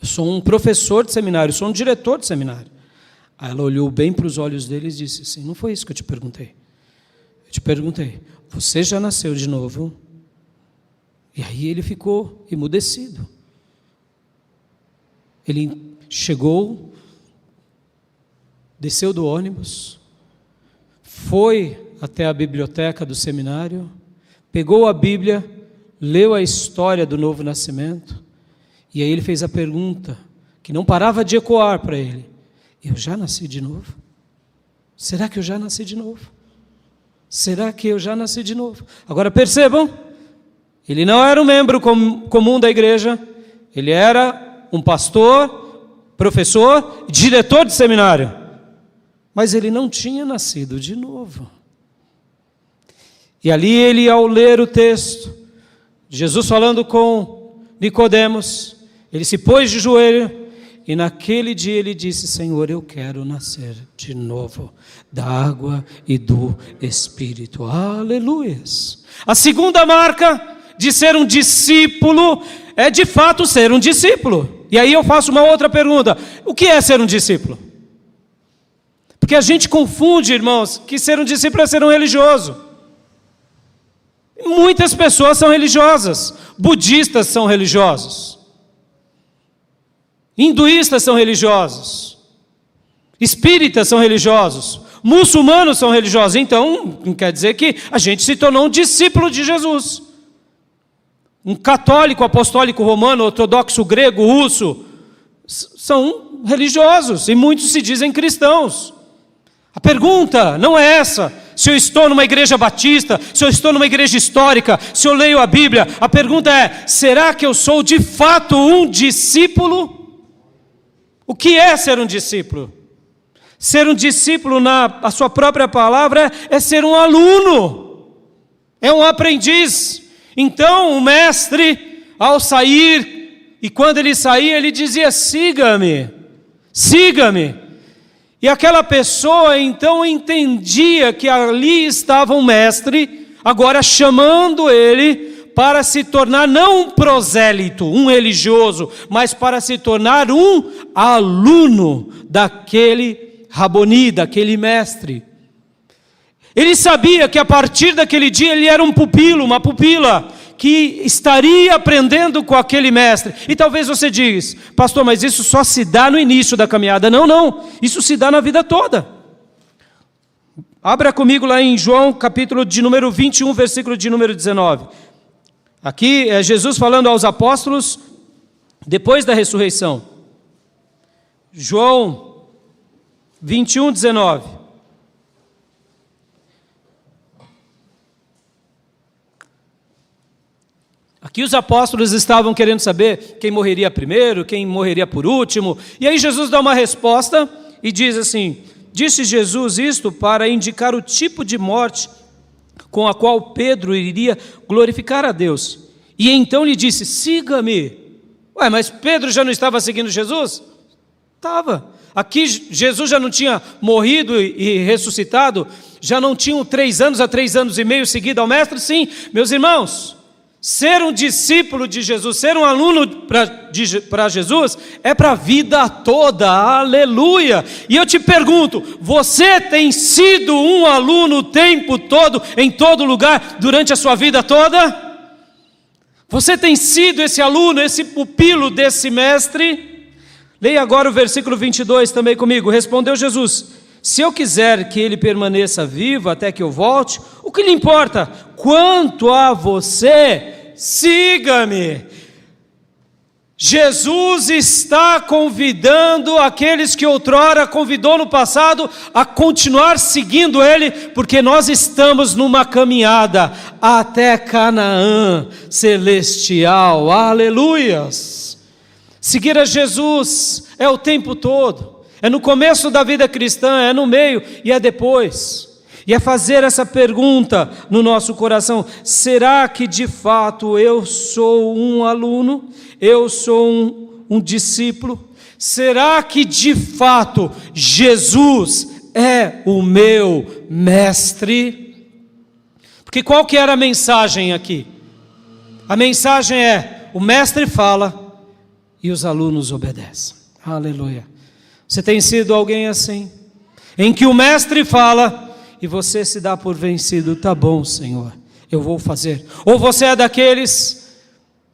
eu sou um professor de seminário, eu sou um diretor de seminário. Aí ela olhou bem para os olhos dele e disse assim: não foi isso que eu te perguntei. Eu te perguntei, você já nasceu de novo? E aí ele ficou emudecido. Ele chegou, desceu do ônibus, foi até a biblioteca do seminário, pegou a Bíblia, leu a história do novo nascimento, e aí ele fez a pergunta, que não parava de ecoar para ele: eu já nasci de novo? Será que eu já nasci de novo? Será que eu já nasci de novo? Agora percebam, ele não era um membro comum da igreja, ele era um pastor, professor, diretor de seminário, mas ele não tinha nascido de novo. E ali ele, ao ler o texto, Jesus falando com Nicodemos, ele se pôs de joelho e naquele dia ele disse: Senhor, eu quero nascer de novo da água e do Espírito. Aleluias! A segunda marca de ser um discípulo é de fato ser um discípulo. E aí eu faço uma outra pergunta: o que é ser um discípulo? Porque a gente confunde, irmãos, que ser um discípulo é ser um religioso. Muitas pessoas são religiosas, budistas são religiosos, hinduístas são religiosos, espíritas são religiosos, muçulmanos são religiosos. Então, não quer dizer que a gente se tornou um discípulo de Jesus. Um católico, apostólico romano, ortodoxo, grego, russo, são religiosos e muitos se dizem cristãos. A pergunta não é essa, se eu estou numa igreja batista, se eu estou numa igreja histórica, se eu leio a Bíblia. A pergunta é: será que eu sou de fato um discípulo? O que é ser um discípulo? Ser um discípulo, a sua própria palavra, é ser um aluno, é um aprendiz. Então o mestre, ao sair, e quando ele saía, ele dizia: siga-me, siga-me. E aquela pessoa então entendia que ali estava um mestre, agora chamando ele para se tornar não um prosélito, um religioso, mas para se tornar um aluno daquele Raboni, daquele mestre. Ele sabia que a partir daquele dia ele era um pupilo, uma pupila, que estaria aprendendo com aquele mestre. E talvez você diga: pastor, mas isso só se dá no início da caminhada. Não, não, isso se dá na vida toda. Abra comigo lá em João, capítulo de número 21, versículo de número 19. Aqui é Jesus falando aos apóstolos depois da ressurreição. João 21, 19. Aqui os apóstolos estavam querendo saber quem morreria primeiro, quem morreria por último. E aí Jesus dá uma resposta e diz assim: disse Jesus isto para indicar o tipo de morte com a qual Pedro iria glorificar a Deus. E então lhe disse: siga-me. Ué, mas Pedro já não estava seguindo Jesus? Estava. Aqui Jesus já não tinha morrido e ressuscitado? Já não tinham 3 anos a 3 anos e meio seguido ao mestre? Sim, meus irmãos. Ser um discípulo de Jesus, ser um aluno para Jesus, é para a vida toda, aleluia. E eu te pergunto: você tem sido um aluno o tempo todo, em todo lugar, durante a sua vida toda? Você tem sido esse aluno, esse pupilo desse mestre? Leia agora o versículo 22 também comigo. Respondeu Jesus: se eu quiser que ele permaneça vivo até que eu volte, o que lhe importa? Quanto a você, siga-me. Jesus está convidando aqueles que outrora convidou no passado a continuar seguindo Ele, porque nós estamos numa caminhada até Canaã celestial, aleluias. Seguir a Jesus é o tempo todo, é no começo da vida cristã, é no meio e é depois. E é fazer essa pergunta no nosso coração: será que de fato eu sou um aluno? Eu sou um discípulo? Será que de fato Jesus é o meu mestre? Porque qual que era a mensagem aqui? A mensagem é: o mestre fala e os alunos obedecem. Aleluia. Você tem sido alguém assim, em que o mestre fala e você se dá por vencido? Tá bom, Senhor, eu vou fazer. Ou você é daqueles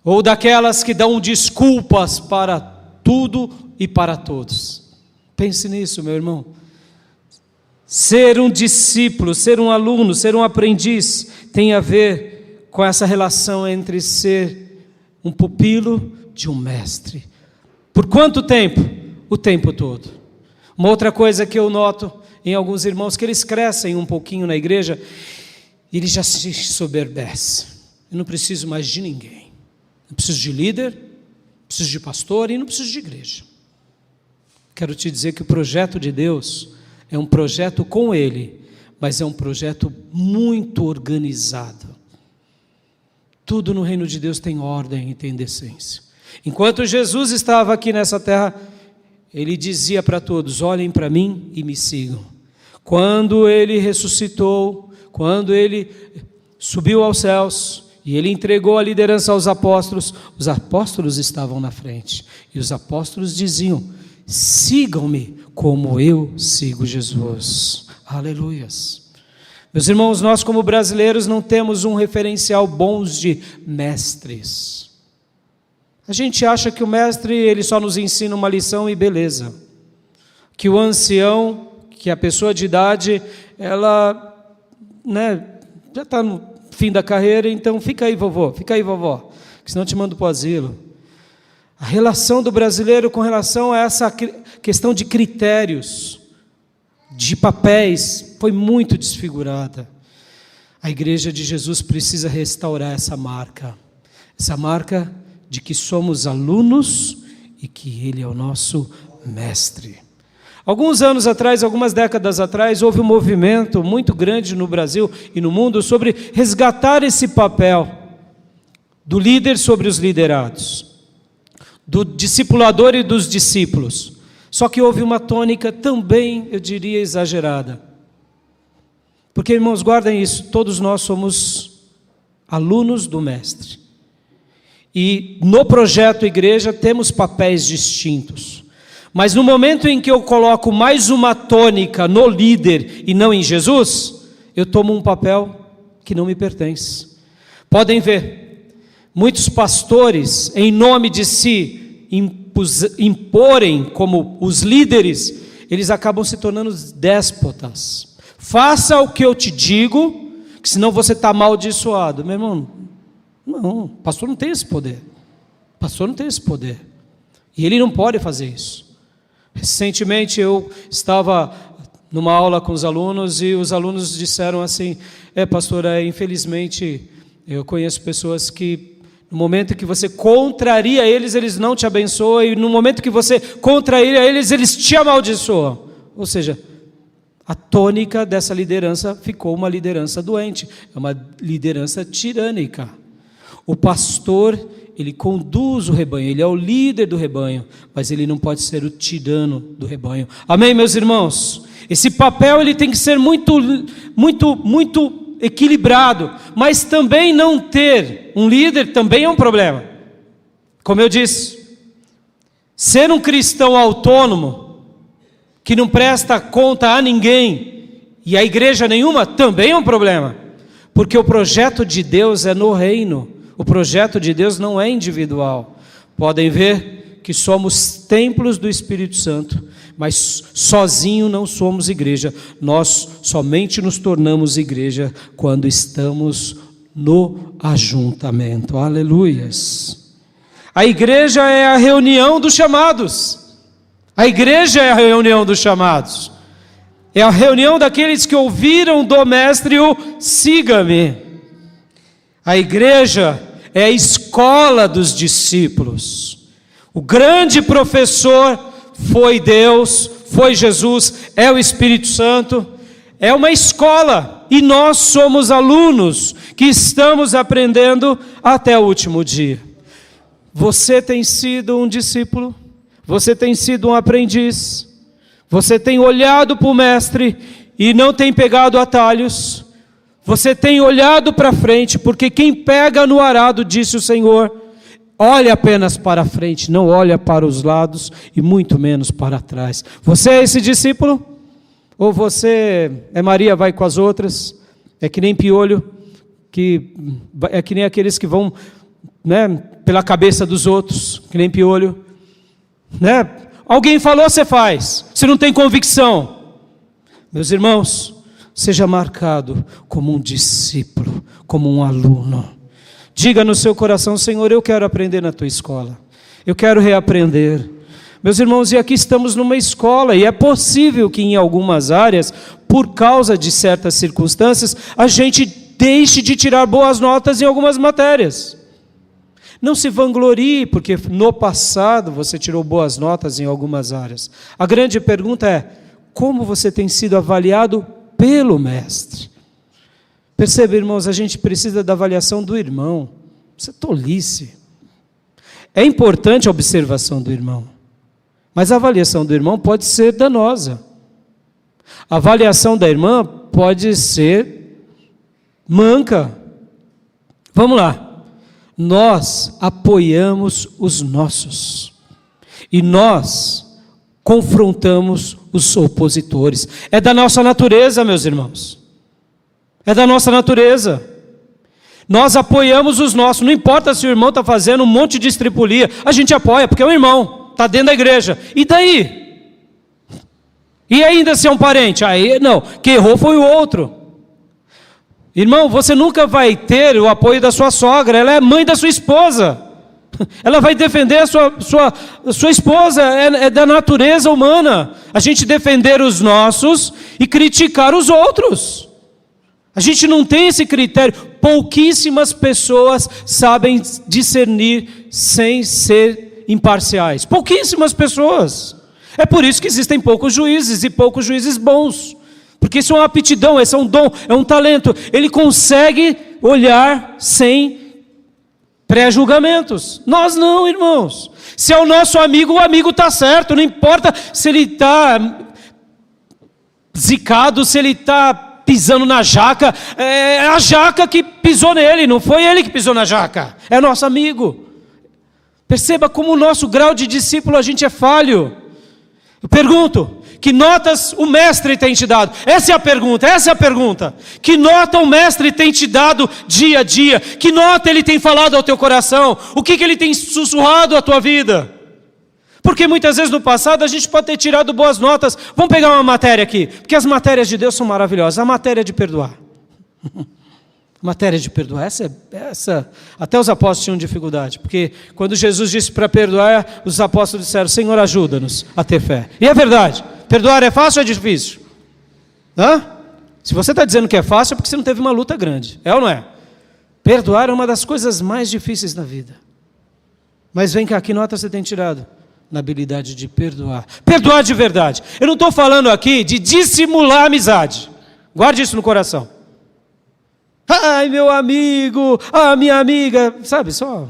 ou daquelas que dão desculpas para tudo e para todos? Pense nisso, meu irmão. Ser um discípulo, ser um aluno, ser um aprendiz tem a ver com essa relação entre ser um pupilo de um mestre. Por quanto tempo? O tempo todo. Uma outra coisa que eu noto em alguns irmãos, que eles crescem um pouquinho na igreja e eles já se soberbecem. Eu não preciso mais de ninguém. Não preciso de líder, não preciso de pastor e não preciso de igreja. Quero te dizer que o projeto de Deus é um projeto com Ele, mas é um projeto muito organizado. Tudo no reino de Deus tem ordem e tem decência. Enquanto Jesus estava aqui nessa terra, Ele dizia para todos: olhem para mim e me sigam. Quando Ele ressuscitou, quando Ele subiu aos céus, e ele entregou a liderança aos apóstolos. Os apóstolos estavam na frente, e os apóstolos diziam: sigam-me como eu sigo Jesus. Aleluias. Meus irmãos, nós como brasileiros não temos um referencial bom de mestres. A gente acha que o mestre, ele só nos ensina uma lição e beleza. Que o ancião, que a pessoa de idade, ela, já está no fim da carreira, então fica aí vovô, que senão eu te mando para o asilo. A relação do brasileiro com relação a essa questão de critérios, de papéis, foi muito desfigurada. A igreja de Jesus precisa restaurar essa marca de que somos alunos e que Ele é o nosso mestre. Alguns anos atrás, algumas décadas atrás, houve um movimento muito grande no Brasil e no mundo sobre resgatar esse papel do líder sobre os liderados, do discipulador e dos discípulos. Só que houve uma tônica também, eu diria, exagerada. Porque, irmãos, guardem isso, todos nós somos alunos do mestre. E no projeto igreja temos papéis distintos. Mas no momento em que eu coloco mais uma tônica no líder e não em Jesus, eu tomo um papel que não me pertence. Podem ver, muitos pastores, em nome de si imporem como os líderes, eles acabam se tornando déspotas. Faça o que eu te digo, que senão você está amaldiçoado. Meu irmão, não, pastor não tem esse poder. Pastor não tem esse poder. E ele não pode fazer isso. Recentemente eu estava numa aula com os alunos e os alunos disseram assim: pastor, infelizmente eu conheço pessoas que no momento que você contraria eles, eles não te abençoam, e no momento que você contraria eles, eles te amaldiçoam. Ou seja, a tônica dessa liderança ficou uma liderança doente, é uma liderança tirânica. O pastor, ele conduz o rebanho, ele é o líder do rebanho, mas ele não pode ser o tirano do rebanho. Amém, meus irmãos? Esse papel ele tem que ser muito equilibrado, mas também não ter um líder também é um problema. Como eu disse, ser um cristão autônomo, que não presta conta a ninguém, e a igreja nenhuma, também é um problema, porque o projeto de Deus é no reino. O projeto de Deus não é individual. Podem ver que somos templos do Espírito Santo, mas sozinho não somos igreja. Nós somente nos tornamos igreja quando estamos no ajuntamento. Aleluias. A igreja é a reunião dos chamados. A igreja é a reunião dos chamados. É a reunião daqueles que ouviram do mestre o siga-me. A igreja é a escola dos discípulos. O grande professor foi Deus, foi Jesus, é o Espírito Santo. É uma escola e nós somos alunos que estamos aprendendo até o último dia. Você tem sido um discípulo, você tem sido um aprendiz, você tem olhado para o mestre e não tem pegado atalhos. Você tem olhado para frente, porque quem pega no arado, disse o Senhor, olha apenas para frente, não olha para os lados e muito menos para trás. Você é esse discípulo? Ou você é Maria, vai com as outras? É que nem piolho, é que nem aqueles que vão pela cabeça dos outros, que nem piolho. Alguém falou, você faz. Você não tem convicção. Meus irmãos, seja marcado como um discípulo, como um aluno. Diga no seu coração: Senhor, eu quero aprender na tua escola. Eu quero reaprender. Meus irmãos, e aqui estamos numa escola, e é possível que em algumas áreas, por causa de certas circunstâncias, a gente deixe de tirar boas notas em algumas matérias. Não se vanglorie, porque no passado você tirou boas notas em algumas áreas. A grande pergunta é: como você tem sido avaliado pelo mestre? Perceba, irmãos, a gente precisa da avaliação do irmão. Isso é tolice. É importante a observação do irmão, mas a avaliação do irmão pode ser danosa. A avaliação da irmã pode ser manca. Vamos lá. Nós apoiamos os nossos. E nós confrontamos os opositores. É da nossa natureza, meus irmãos. É da nossa natureza. Nós apoiamos os nossos. Não importa se o irmão está fazendo um monte de estripulia. A gente apoia, porque é um irmão. Está dentro da igreja. E daí? E ainda se é um parente? Aí não. Quem errou foi o outro. Irmão, você nunca vai ter o apoio da sua sogra. Ela é mãe da sua esposa. Ela vai defender a sua esposa. É da natureza humana. A gente defender os nossos e criticar os outros. A gente não tem esse critério. Pouquíssimas pessoas sabem discernir sem ser imparciais. Pouquíssimas pessoas. É por isso que existem poucos juízes e poucos juízes bons. Porque isso é uma aptidão, esse é um dom, é um talento. Ele consegue olhar sem pré-julgamentos. Nós não, irmãos. Se é o nosso amigo, o amigo está certo. Não importa se ele está zicado, se ele está pisando na jaca. É a jaca que pisou nele, não foi ele que pisou na jaca. É nosso amigo. Perceba como o nosso grau de discípulo a gente é falho. Eu pergunto, que notas o mestre tem te dado? Essa é a pergunta. Que nota o mestre tem te dado dia a dia? Que nota ele tem falado ao teu coração? O que ele tem sussurrado à tua vida? Porque muitas vezes no passado a gente pode ter tirado boas notas. Vamos pegar uma matéria aqui, porque as matérias de Deus são maravilhosas. A matéria de perdoar. Matéria de perdoar, essa até os apóstolos tinham dificuldade, porque quando Jesus disse para perdoar, os apóstolos disseram: Senhor, ajuda-nos a ter fé. E é verdade, perdoar é fácil ou é difícil? Se você está dizendo que é fácil, é porque você não teve uma luta grande, é ou não é? Perdoar é uma das coisas mais difíceis na vida. Mas vem cá, que nota você tem tirado? Na habilidade de perdoar. Perdoar de verdade. Eu não estou falando aqui de dissimular a amizade. Guarde isso no coração. Ai, meu amigo, minha amiga, sabe, só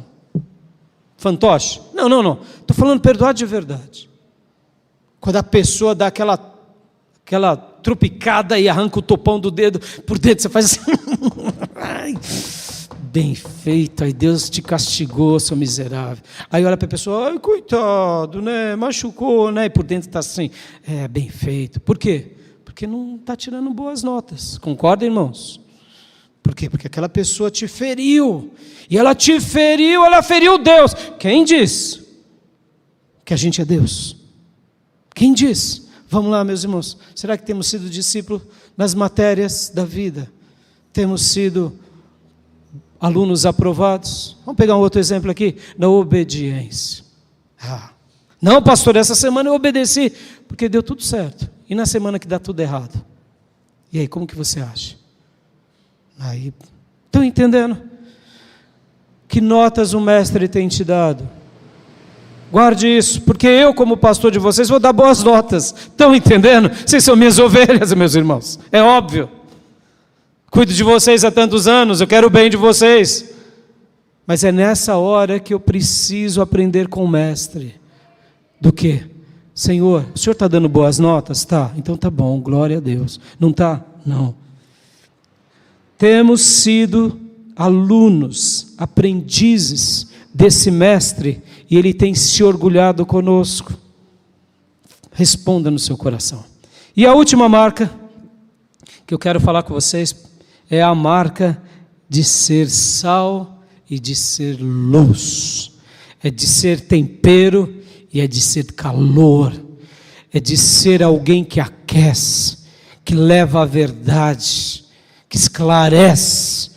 fantoche. Não. Estou falando perdoar de verdade. Quando a pessoa dá aquela trupicada e arranca o topão do dedo, por dentro você faz assim. Ai, bem feito, aí Deus te castigou, seu miserável. Aí olha para a pessoa, ai, coitado, né, machucou, né, e por dentro está assim, bem feito. Por quê? Porque não está tirando boas notas. Concorda, irmãos? Por quê? Porque aquela pessoa te feriu. E ela te feriu, ela feriu Deus. Quem diz que a gente é Deus? Quem diz? Vamos lá, meus irmãos. Será que temos sido discípulos nas matérias da vida? Temos sido alunos aprovados? Vamos pegar um outro exemplo aqui. Na obediência. Não, pastor, essa semana eu obedeci, porque deu tudo certo. E na semana que dá tudo errado? E aí, como que você acha? Aí, estão entendendo? Que notas o mestre tem te dado? Guarde isso, porque eu, como pastor de vocês, vou dar boas notas. Estão entendendo? Vocês são minhas ovelhas, meus irmãos. É óbvio. Cuido de vocês há tantos anos, eu quero o bem de vocês. Mas é nessa hora que eu preciso aprender com o mestre. Do quê? Senhor, o senhor está dando boas notas? Tá, então tá bom, glória a Deus. Não está? Não. Temos sido alunos, aprendizes desse mestre, e ele tem se orgulhado conosco. Responda no seu coração. E a última marca que eu quero falar com vocês é a marca de ser sal e de ser luz. É de ser tempero e é de ser calor. É de ser alguém que aquece, que leva a verdade, que esclarece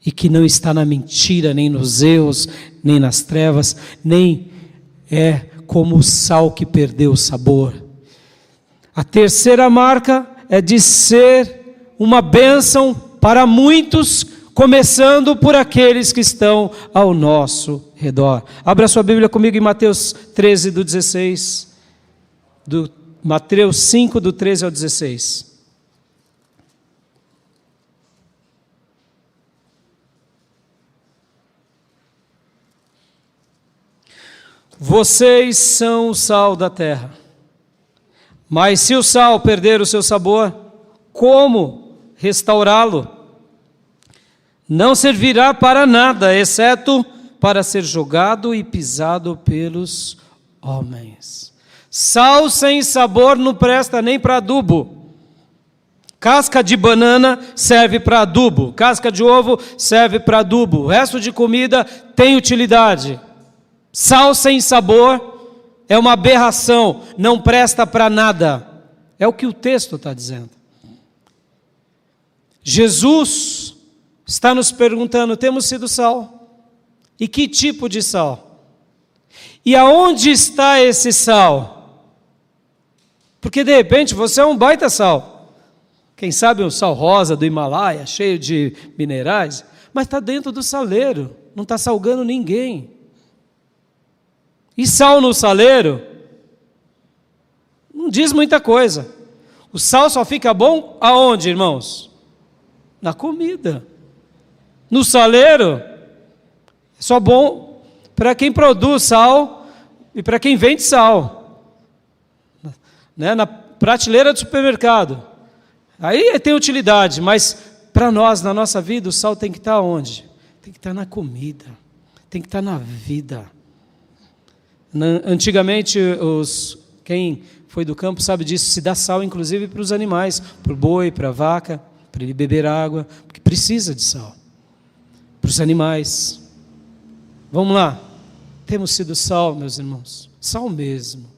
e que não está na mentira, nem nos erros, nem nas trevas, nem é como o sal que perdeu o sabor. A terceira marca é de ser uma bênção para muitos, começando por aqueles que estão ao nosso redor. Abra sua Bíblia comigo em Mateus 13, do 16, Mateus 5, do 13 ao 16. Vocês são o sal da terra. Mas se o sal perder o seu sabor, como restaurá-lo? não servirá para nada, exceto para ser jogado e pisado pelos homens. Sal sem sabor não presta nem para adubo. Casca de banana serve para adubo. Casca de ovo serve para adubo. O resto de comida tem utilidade. Sal sem sabor é uma aberração, não presta para nada. É o que o texto está dizendo. Jesus está nos perguntando, temos sido sal? E que tipo de sal? E aonde está esse sal? Porque de repente você é um baita sal. Quem sabe um sal rosa do Himalaia, cheio de minerais, mas está dentro do saleiro, não está salgando ninguém. E sal no saleiro não diz muita coisa. O sal só fica bom aonde, irmãos? Na comida. No saleiro, é só bom para quem produz sal e para quem vende sal. Na prateleira do supermercado. Aí tem utilidade, mas para nós, na nossa vida, o sal tem que estar onde? Tem que estar na comida, tem que estar na vida. Antigamente, quem foi do campo sabe disso, se dá sal inclusive para os animais, para o boi, para a vaca, para ele beber água, porque precisa de sal. Para os animais. Vamos lá. Temos sido sal, meus irmãos, sal mesmo.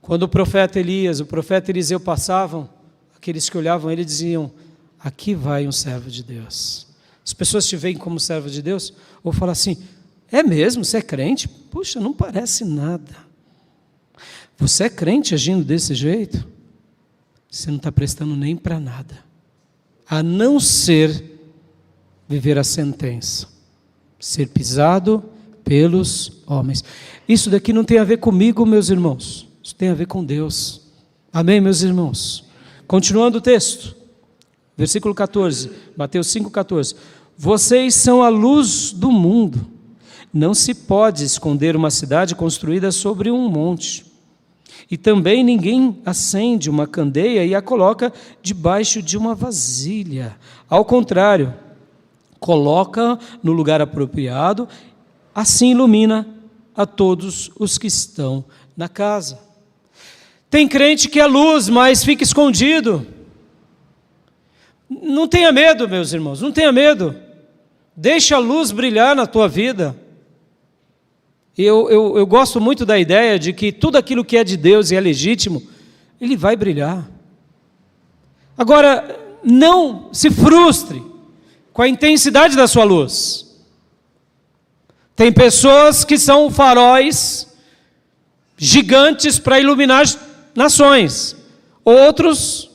Quando o profeta Elias, o profeta Eliseu passavam, aqueles que olhavam ele diziam, aqui vai um servo de Deus. As pessoas te veem como servo de Deus, ou falam assim, é mesmo, você é crente? Puxa, não parece nada. Você é crente agindo desse jeito? Você não está prestando nem para nada, a não ser viver a sentença, ser pisado pelos homens. Isso daqui não tem a ver comigo, meus irmãos. Isso tem a ver com Deus. Amém, meus irmãos? Continuando o texto. Versículo 14. Mateus 5,14. Vocês são a luz do mundo. Não se pode esconder uma cidade construída sobre um monte. E também ninguém acende uma candeia e a coloca debaixo de uma vasilha. Ao contrário, coloca no lugar apropriado, assim ilumina a todos os que estão na casa. Tem crente que é luz, mas fica escondido. Não tenha medo, meus irmãos, não tenha medo. Deixa a luz brilhar na tua vida. Eu gosto muito da ideia de que tudo aquilo que é de Deus e é legítimo, ele vai brilhar. Agora, não se frustre com a intensidade da sua luz. Tem pessoas que são faróis gigantes para iluminar nações. Outros,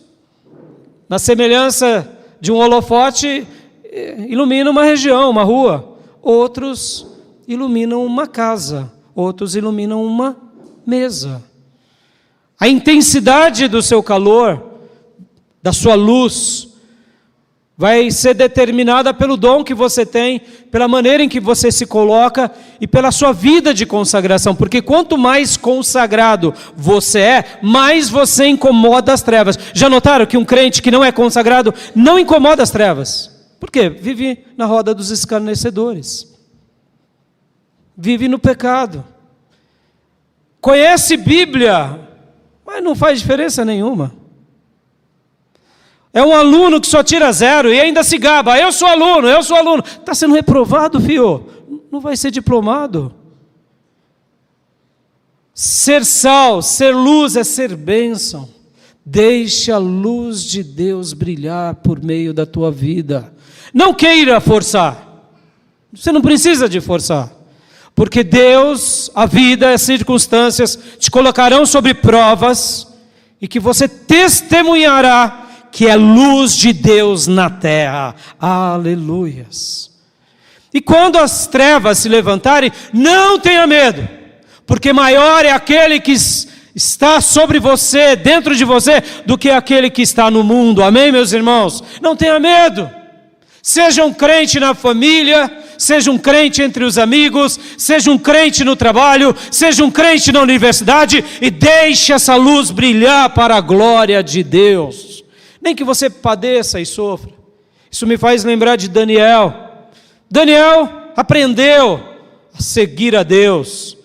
na semelhança de um holofote, iluminam uma região, uma rua. Outros iluminam uma casa. Outros iluminam uma mesa. A intensidade do seu calor, da sua luz, vai ser determinada pelo dom que você tem, pela maneira em que você se coloca e pela sua vida de consagração. Porque quanto mais consagrado você é, mais você incomoda as trevas. Já notaram que um crente que não é consagrado não incomoda as trevas? Por quê? Vive na roda dos escarnecedores. Vive no pecado. Conhece Bíblia, mas não faz diferença nenhuma. É um aluno que só tira 0 e ainda se gaba. Eu sou aluno. Está sendo reprovado, filho. Não vai ser diplomado. Ser sal, ser luz é ser bênção. Deixe a luz de Deus brilhar por meio da tua vida. Não queira forçar. Você não precisa de forçar. Porque Deus, a vida, as circunstâncias te colocarão sobre provas e que você testemunhará que é luz de Deus na terra. Aleluias. E quando as trevas se levantarem, não tenha medo, porque maior é aquele que está sobre você, dentro de você, do que aquele que está no mundo. Amém, meus irmãos? Não tenha medo. Seja um crente na família, seja um crente entre os amigos, seja um crente no trabalho, seja um crente na universidade, e deixe essa luz brilhar para a glória de Deus. Nem que você padeça e sofra. Isso me faz lembrar de Daniel. Daniel aprendeu a seguir a Deus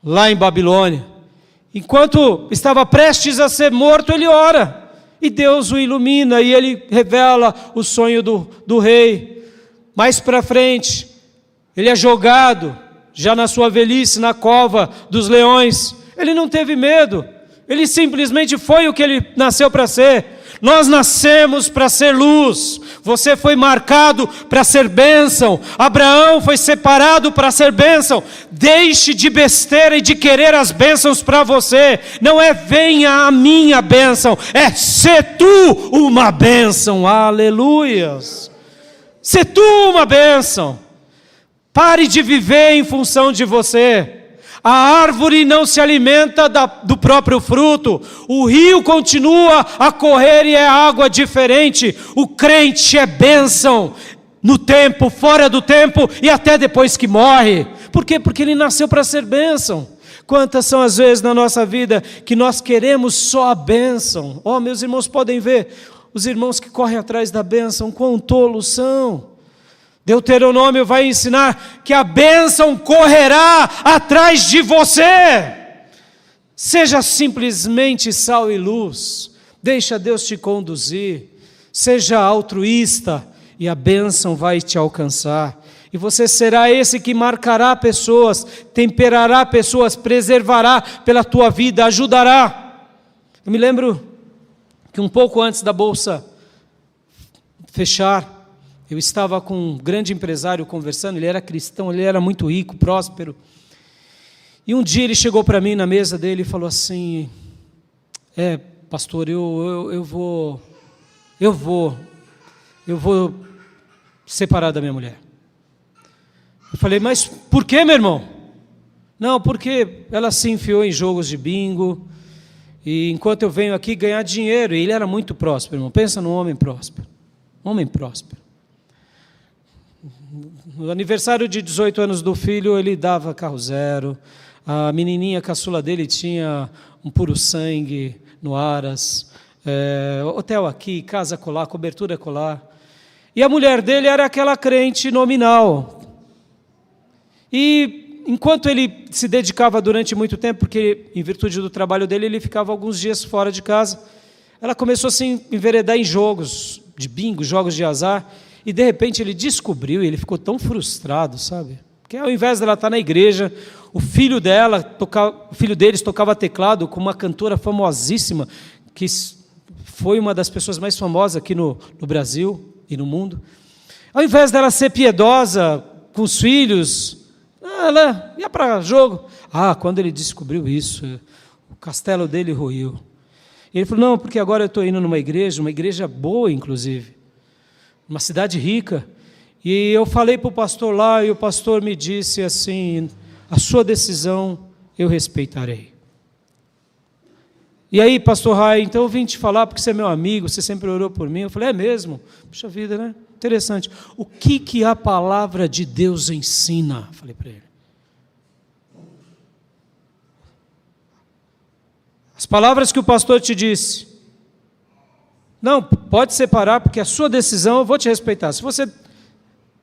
lá em Babilônia. Enquanto estava prestes a ser morto, ele ora. E Deus o ilumina e ele revela o sonho do rei. Mais para frente, ele é jogado, já na sua velhice, na cova dos leões. Ele não teve medo. Ele simplesmente foi o que ele nasceu para ser. Nós nascemos para ser luz. Você foi marcado para ser bênção. Abraão foi separado para ser bênção. Deixe de besteira e de querer as bênçãos para você. Não é venha a minha bênção, é ser tu uma bênção. Aleluias. Ser tu uma bênção. Pare de viver em função de você. A árvore não se alimenta do próprio fruto. O rio continua a correr e é água diferente. O crente é bênção no tempo, fora do tempo e até depois que morre. Por quê? Porque ele nasceu para ser bênção. Quantas são as vezes na nossa vida que nós queremos só a bênção? Oh, meus irmãos podem ver, os irmãos que correm atrás da bênção, quão tolos são. Deuteronômio vai ensinar que a bênção correrá atrás de você. Seja simplesmente sal e luz. Deixa Deus te conduzir. Seja altruísta e a bênção vai te alcançar. E você será esse que marcará pessoas, temperará pessoas, preservará pela tua vida, ajudará. Eu me lembro que um pouco antes da bolsa fechar, eu estava com um grande empresário conversando, ele era cristão, ele era muito rico, próspero. E um dia ele chegou para mim na mesa dele e falou assim, pastor, eu vou separar da minha mulher. Eu falei, mas por que, meu irmão? Não, porque ela se enfiou em jogos de bingo, e enquanto eu venho aqui ganhar dinheiro, e ele era muito próspero, irmão, pensa num homem próspero, No aniversário de 18 anos do filho, ele dava carro zero. A menininha caçula dele tinha um puro sangue no Aras. Hotel aqui, casa colar, cobertura colar. E a mulher dele era aquela crente nominal. E enquanto ele se dedicava durante muito tempo, porque em virtude do trabalho dele, ele ficava alguns dias fora de casa, ela começou a se enveredar em jogos de bingo, jogos de azar. E de repente ele descobriu, e ele ficou tão frustrado, sabe? Porque ao invés dela estar na igreja, o filho deles tocava teclado com uma cantora famosíssima, que foi uma das pessoas mais famosas aqui no Brasil e no mundo. Ao invés dela ser piedosa com os filhos, ela ia para jogo. Quando ele descobriu isso, o castelo dele ruiu. Ele falou, não, porque agora eu estou indo numa igreja boa, inclusive. Uma cidade rica, e eu falei para o pastor lá, e o pastor me disse assim, a sua decisão eu respeitarei. E aí, pastor Rai, então eu vim te falar, porque você é meu amigo, você sempre orou por mim. Eu falei, é mesmo? Puxa vida, né? Interessante. O que a palavra de Deus ensina? Falei para ele. As palavras que o pastor te disse. Não, pode separar, porque a sua decisão eu vou te respeitar. Se você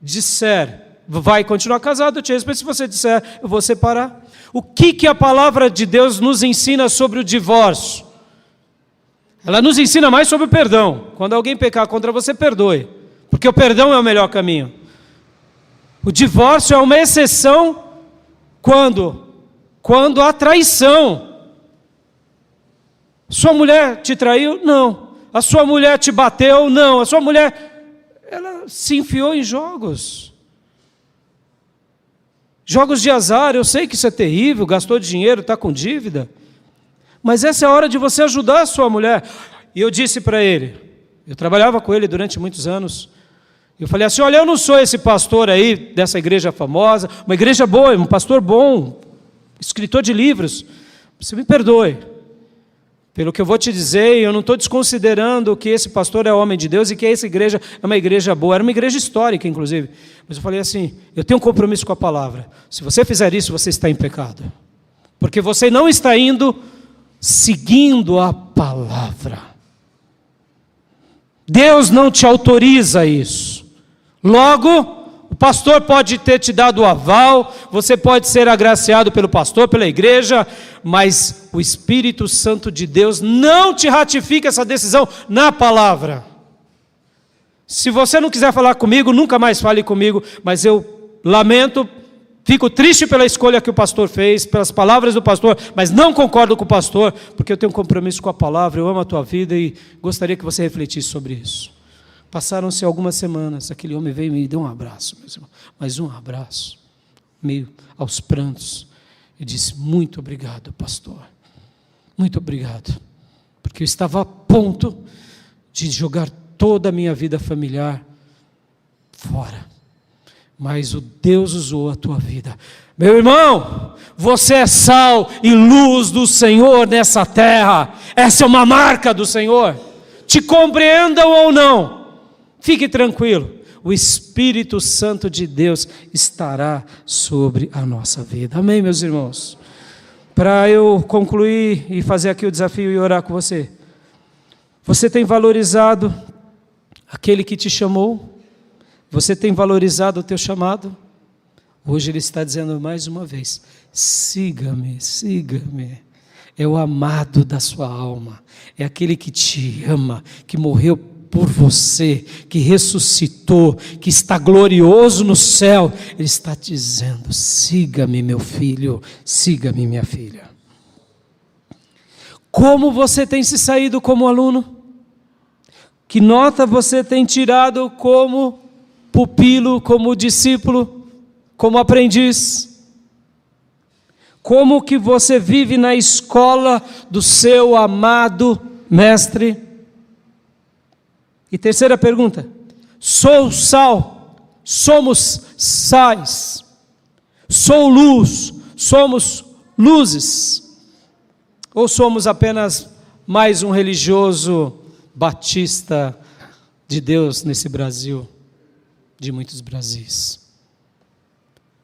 disser, vai continuar casado, eu te respeito. Se você disser, eu vou separar. O que a palavra de Deus nos ensina sobre o divórcio? Ela nos ensina mais sobre o perdão. Quando alguém pecar contra você, perdoe. Porque o perdão é o melhor caminho. O divórcio é uma exceção quando há traição. Sua mulher te traiu? Não. A sua mulher te bateu? Não. A sua mulher, ela se enfiou em jogos. Jogos de azar, eu sei que isso é terrível, gastou dinheiro, está com dívida. Mas essa é a hora de você ajudar a sua mulher. E eu disse para ele, eu trabalhava com ele durante muitos anos, eu falei assim, olha, eu não sou esse pastor aí, dessa igreja famosa, uma igreja boa, um pastor bom, escritor de livros, você me perdoe. Pelo que eu vou te dizer, eu não estou desconsiderando que esse pastor é homem de Deus e que essa igreja é uma igreja boa. Era uma igreja histórica, inclusive. Mas eu falei assim, eu tenho um compromisso com a palavra. Se você fizer isso, você está em pecado. Porque você não está indo seguindo a palavra. Deus não te autoriza isso. Logo, o pastor pode ter te dado o aval, você pode ser agraciado pelo pastor, pela igreja, mas o Espírito Santo de Deus não te ratifica essa decisão na palavra. Se você não quiser falar comigo, nunca mais fale comigo, mas eu lamento, fico triste pela escolha que o pastor fez, pelas palavras do pastor, mas não concordo com o pastor, porque eu tenho um compromisso com a palavra, eu amo a tua vida e gostaria que você refletisse sobre isso. Passaram-se algumas semanas, aquele homem veio e me deu um abraço, meus irmãos, mas um abraço, meio aos prantos, e disse: muito obrigado, pastor, muito obrigado, porque eu estava a ponto de jogar toda a minha vida familiar fora, mas o Deus usou a tua vida. Meu irmão, você é sal e luz do Senhor nessa terra, essa é uma marca do Senhor, te compreendam ou não, fique tranquilo, o Espírito Santo de Deus estará sobre a nossa vida. Amém, meus irmãos? Para eu concluir e fazer aqui o desafio e orar com você, você tem valorizado aquele que te chamou? Você tem valorizado o teu chamado? Hoje Ele está dizendo mais uma vez: siga-me, siga-me. É o amado da sua alma, é aquele que te ama, que morreu por você, que ressuscitou, que está glorioso no céu. Ele está dizendo: siga-me, meu filho, siga-me, minha filha. Como você tem se saído como aluno? Que nota você tem tirado como pupilo, como discípulo, como aprendiz? Como que você vive na escola do seu amado mestre? E terceira pergunta: sou sal, somos sais, sou luz, somos luzes, ou somos apenas mais um religioso batista de Deus nesse Brasil, de muitos Brasis?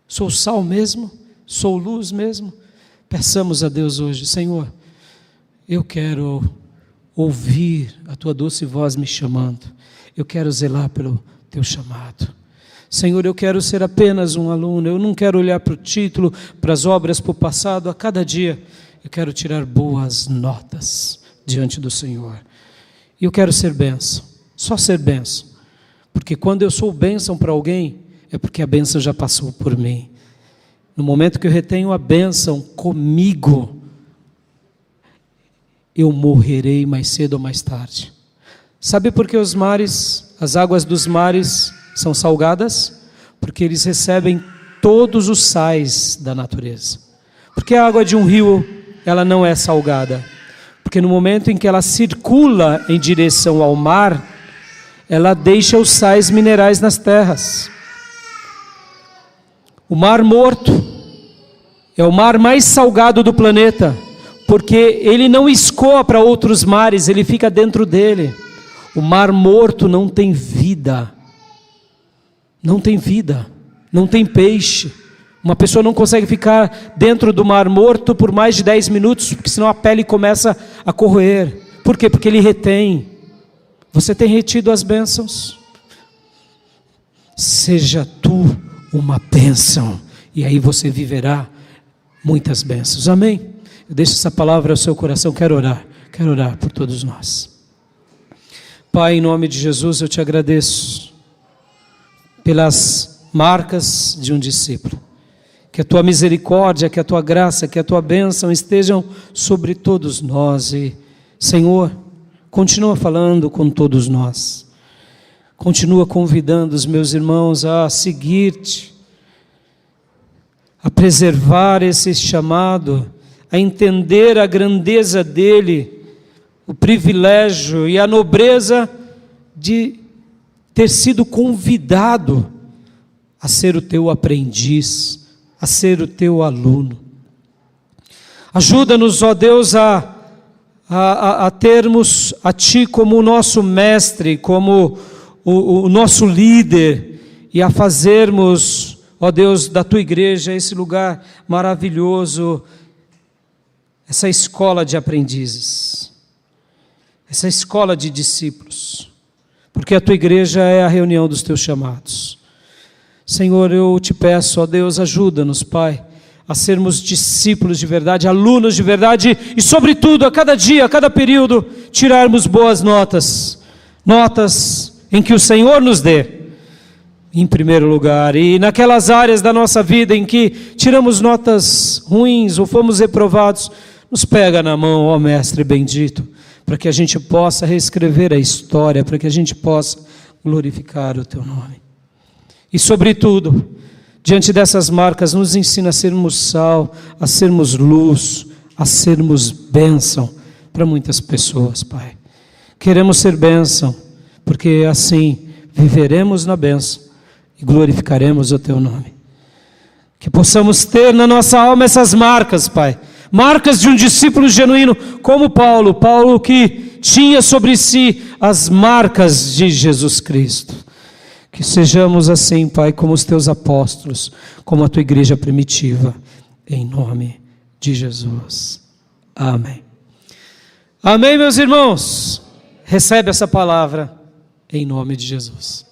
Sou sal mesmo? Sou luz mesmo? Peçamos a Deus hoje: Senhor, eu quero ouvir a tua doce voz me chamando, eu quero zelar pelo teu chamado. Senhor, eu quero ser apenas um aluno, eu não quero olhar para o título, para as obras, para o passado. A cada dia eu quero tirar boas notas diante do Senhor, e eu quero ser bênção, só ser bênção, porque quando eu sou bênção para alguém, é porque a bênção já passou por mim. No momento que eu retenho a bênção comigo, eu morrerei mais cedo ou mais tarde. Sabe por que os mares, as águas dos mares são salgadas? Porque eles recebem todos os sais da natureza. Porque a água de um rio, ela não é salgada? Porque no momento em que ela circula em direção ao mar, ela deixa os sais minerais nas terras. O Mar Morto é o mar mais salgado do planeta, porque ele não escoa para outros mares, ele fica dentro dele. O Mar Morto não tem vida, não tem vida, não tem peixe. Uma pessoa não consegue ficar dentro do Mar Morto por mais de 10 minutos, porque senão a pele começa a corroer. Por quê? Porque ele retém. Você tem retido as bênçãos? Seja tu uma bênção, e aí você viverá muitas bênçãos. Amém? Eu deixo essa palavra ao seu coração. Quero orar por todos nós. Pai, em nome de Jesus, eu te agradeço pelas marcas de um discípulo. Que a tua misericórdia, que a tua graça, que a tua bênção estejam sobre todos nós. E, Senhor, continua falando com todos nós. Continua convidando os meus irmãos a seguir-te, a preservar esse chamado, a entender a grandeza dele, o privilégio e a nobreza de ter sido convidado a ser o teu aprendiz, a ser o teu aluno. Ajuda-nos, ó Deus, a termos a Ti como o nosso mestre, como o nosso líder, e a fazermos, ó Deus, da Tua igreja esse lugar maravilhoso, essa escola de aprendizes, essa escola de discípulos. porque a tua igreja é a reunião dos teus chamados. Senhor, eu te peço, ó Deus, ajuda-nos, Pai, a sermos discípulos de verdade, alunos de verdade e, sobretudo, a cada dia, a cada período, tirarmos boas notas, notas em que o Senhor nos dê, em primeiro lugar, e naquelas áreas da nossa vida em que tiramos notas ruins ou fomos reprovados, nos pega na mão, ó Mestre bendito, para que a gente possa reescrever a história, para que a gente possa glorificar o teu nome. E sobretudo, diante dessas marcas, nos ensina a sermos sal, a sermos luz, a sermos bênção para muitas pessoas, Pai. Queremos ser bênção, porque assim viveremos na bênção e glorificaremos o teu nome. Que possamos ter na nossa alma essas marcas, Pai. Marcas de um discípulo genuíno, como Paulo. Paulo que tinha sobre si as marcas de Jesus Cristo. Que sejamos assim, Pai, como os teus apóstolos, como a tua igreja primitiva. Em nome de Jesus. Amém. Amém, meus irmãos. Recebe essa palavra em nome de Jesus.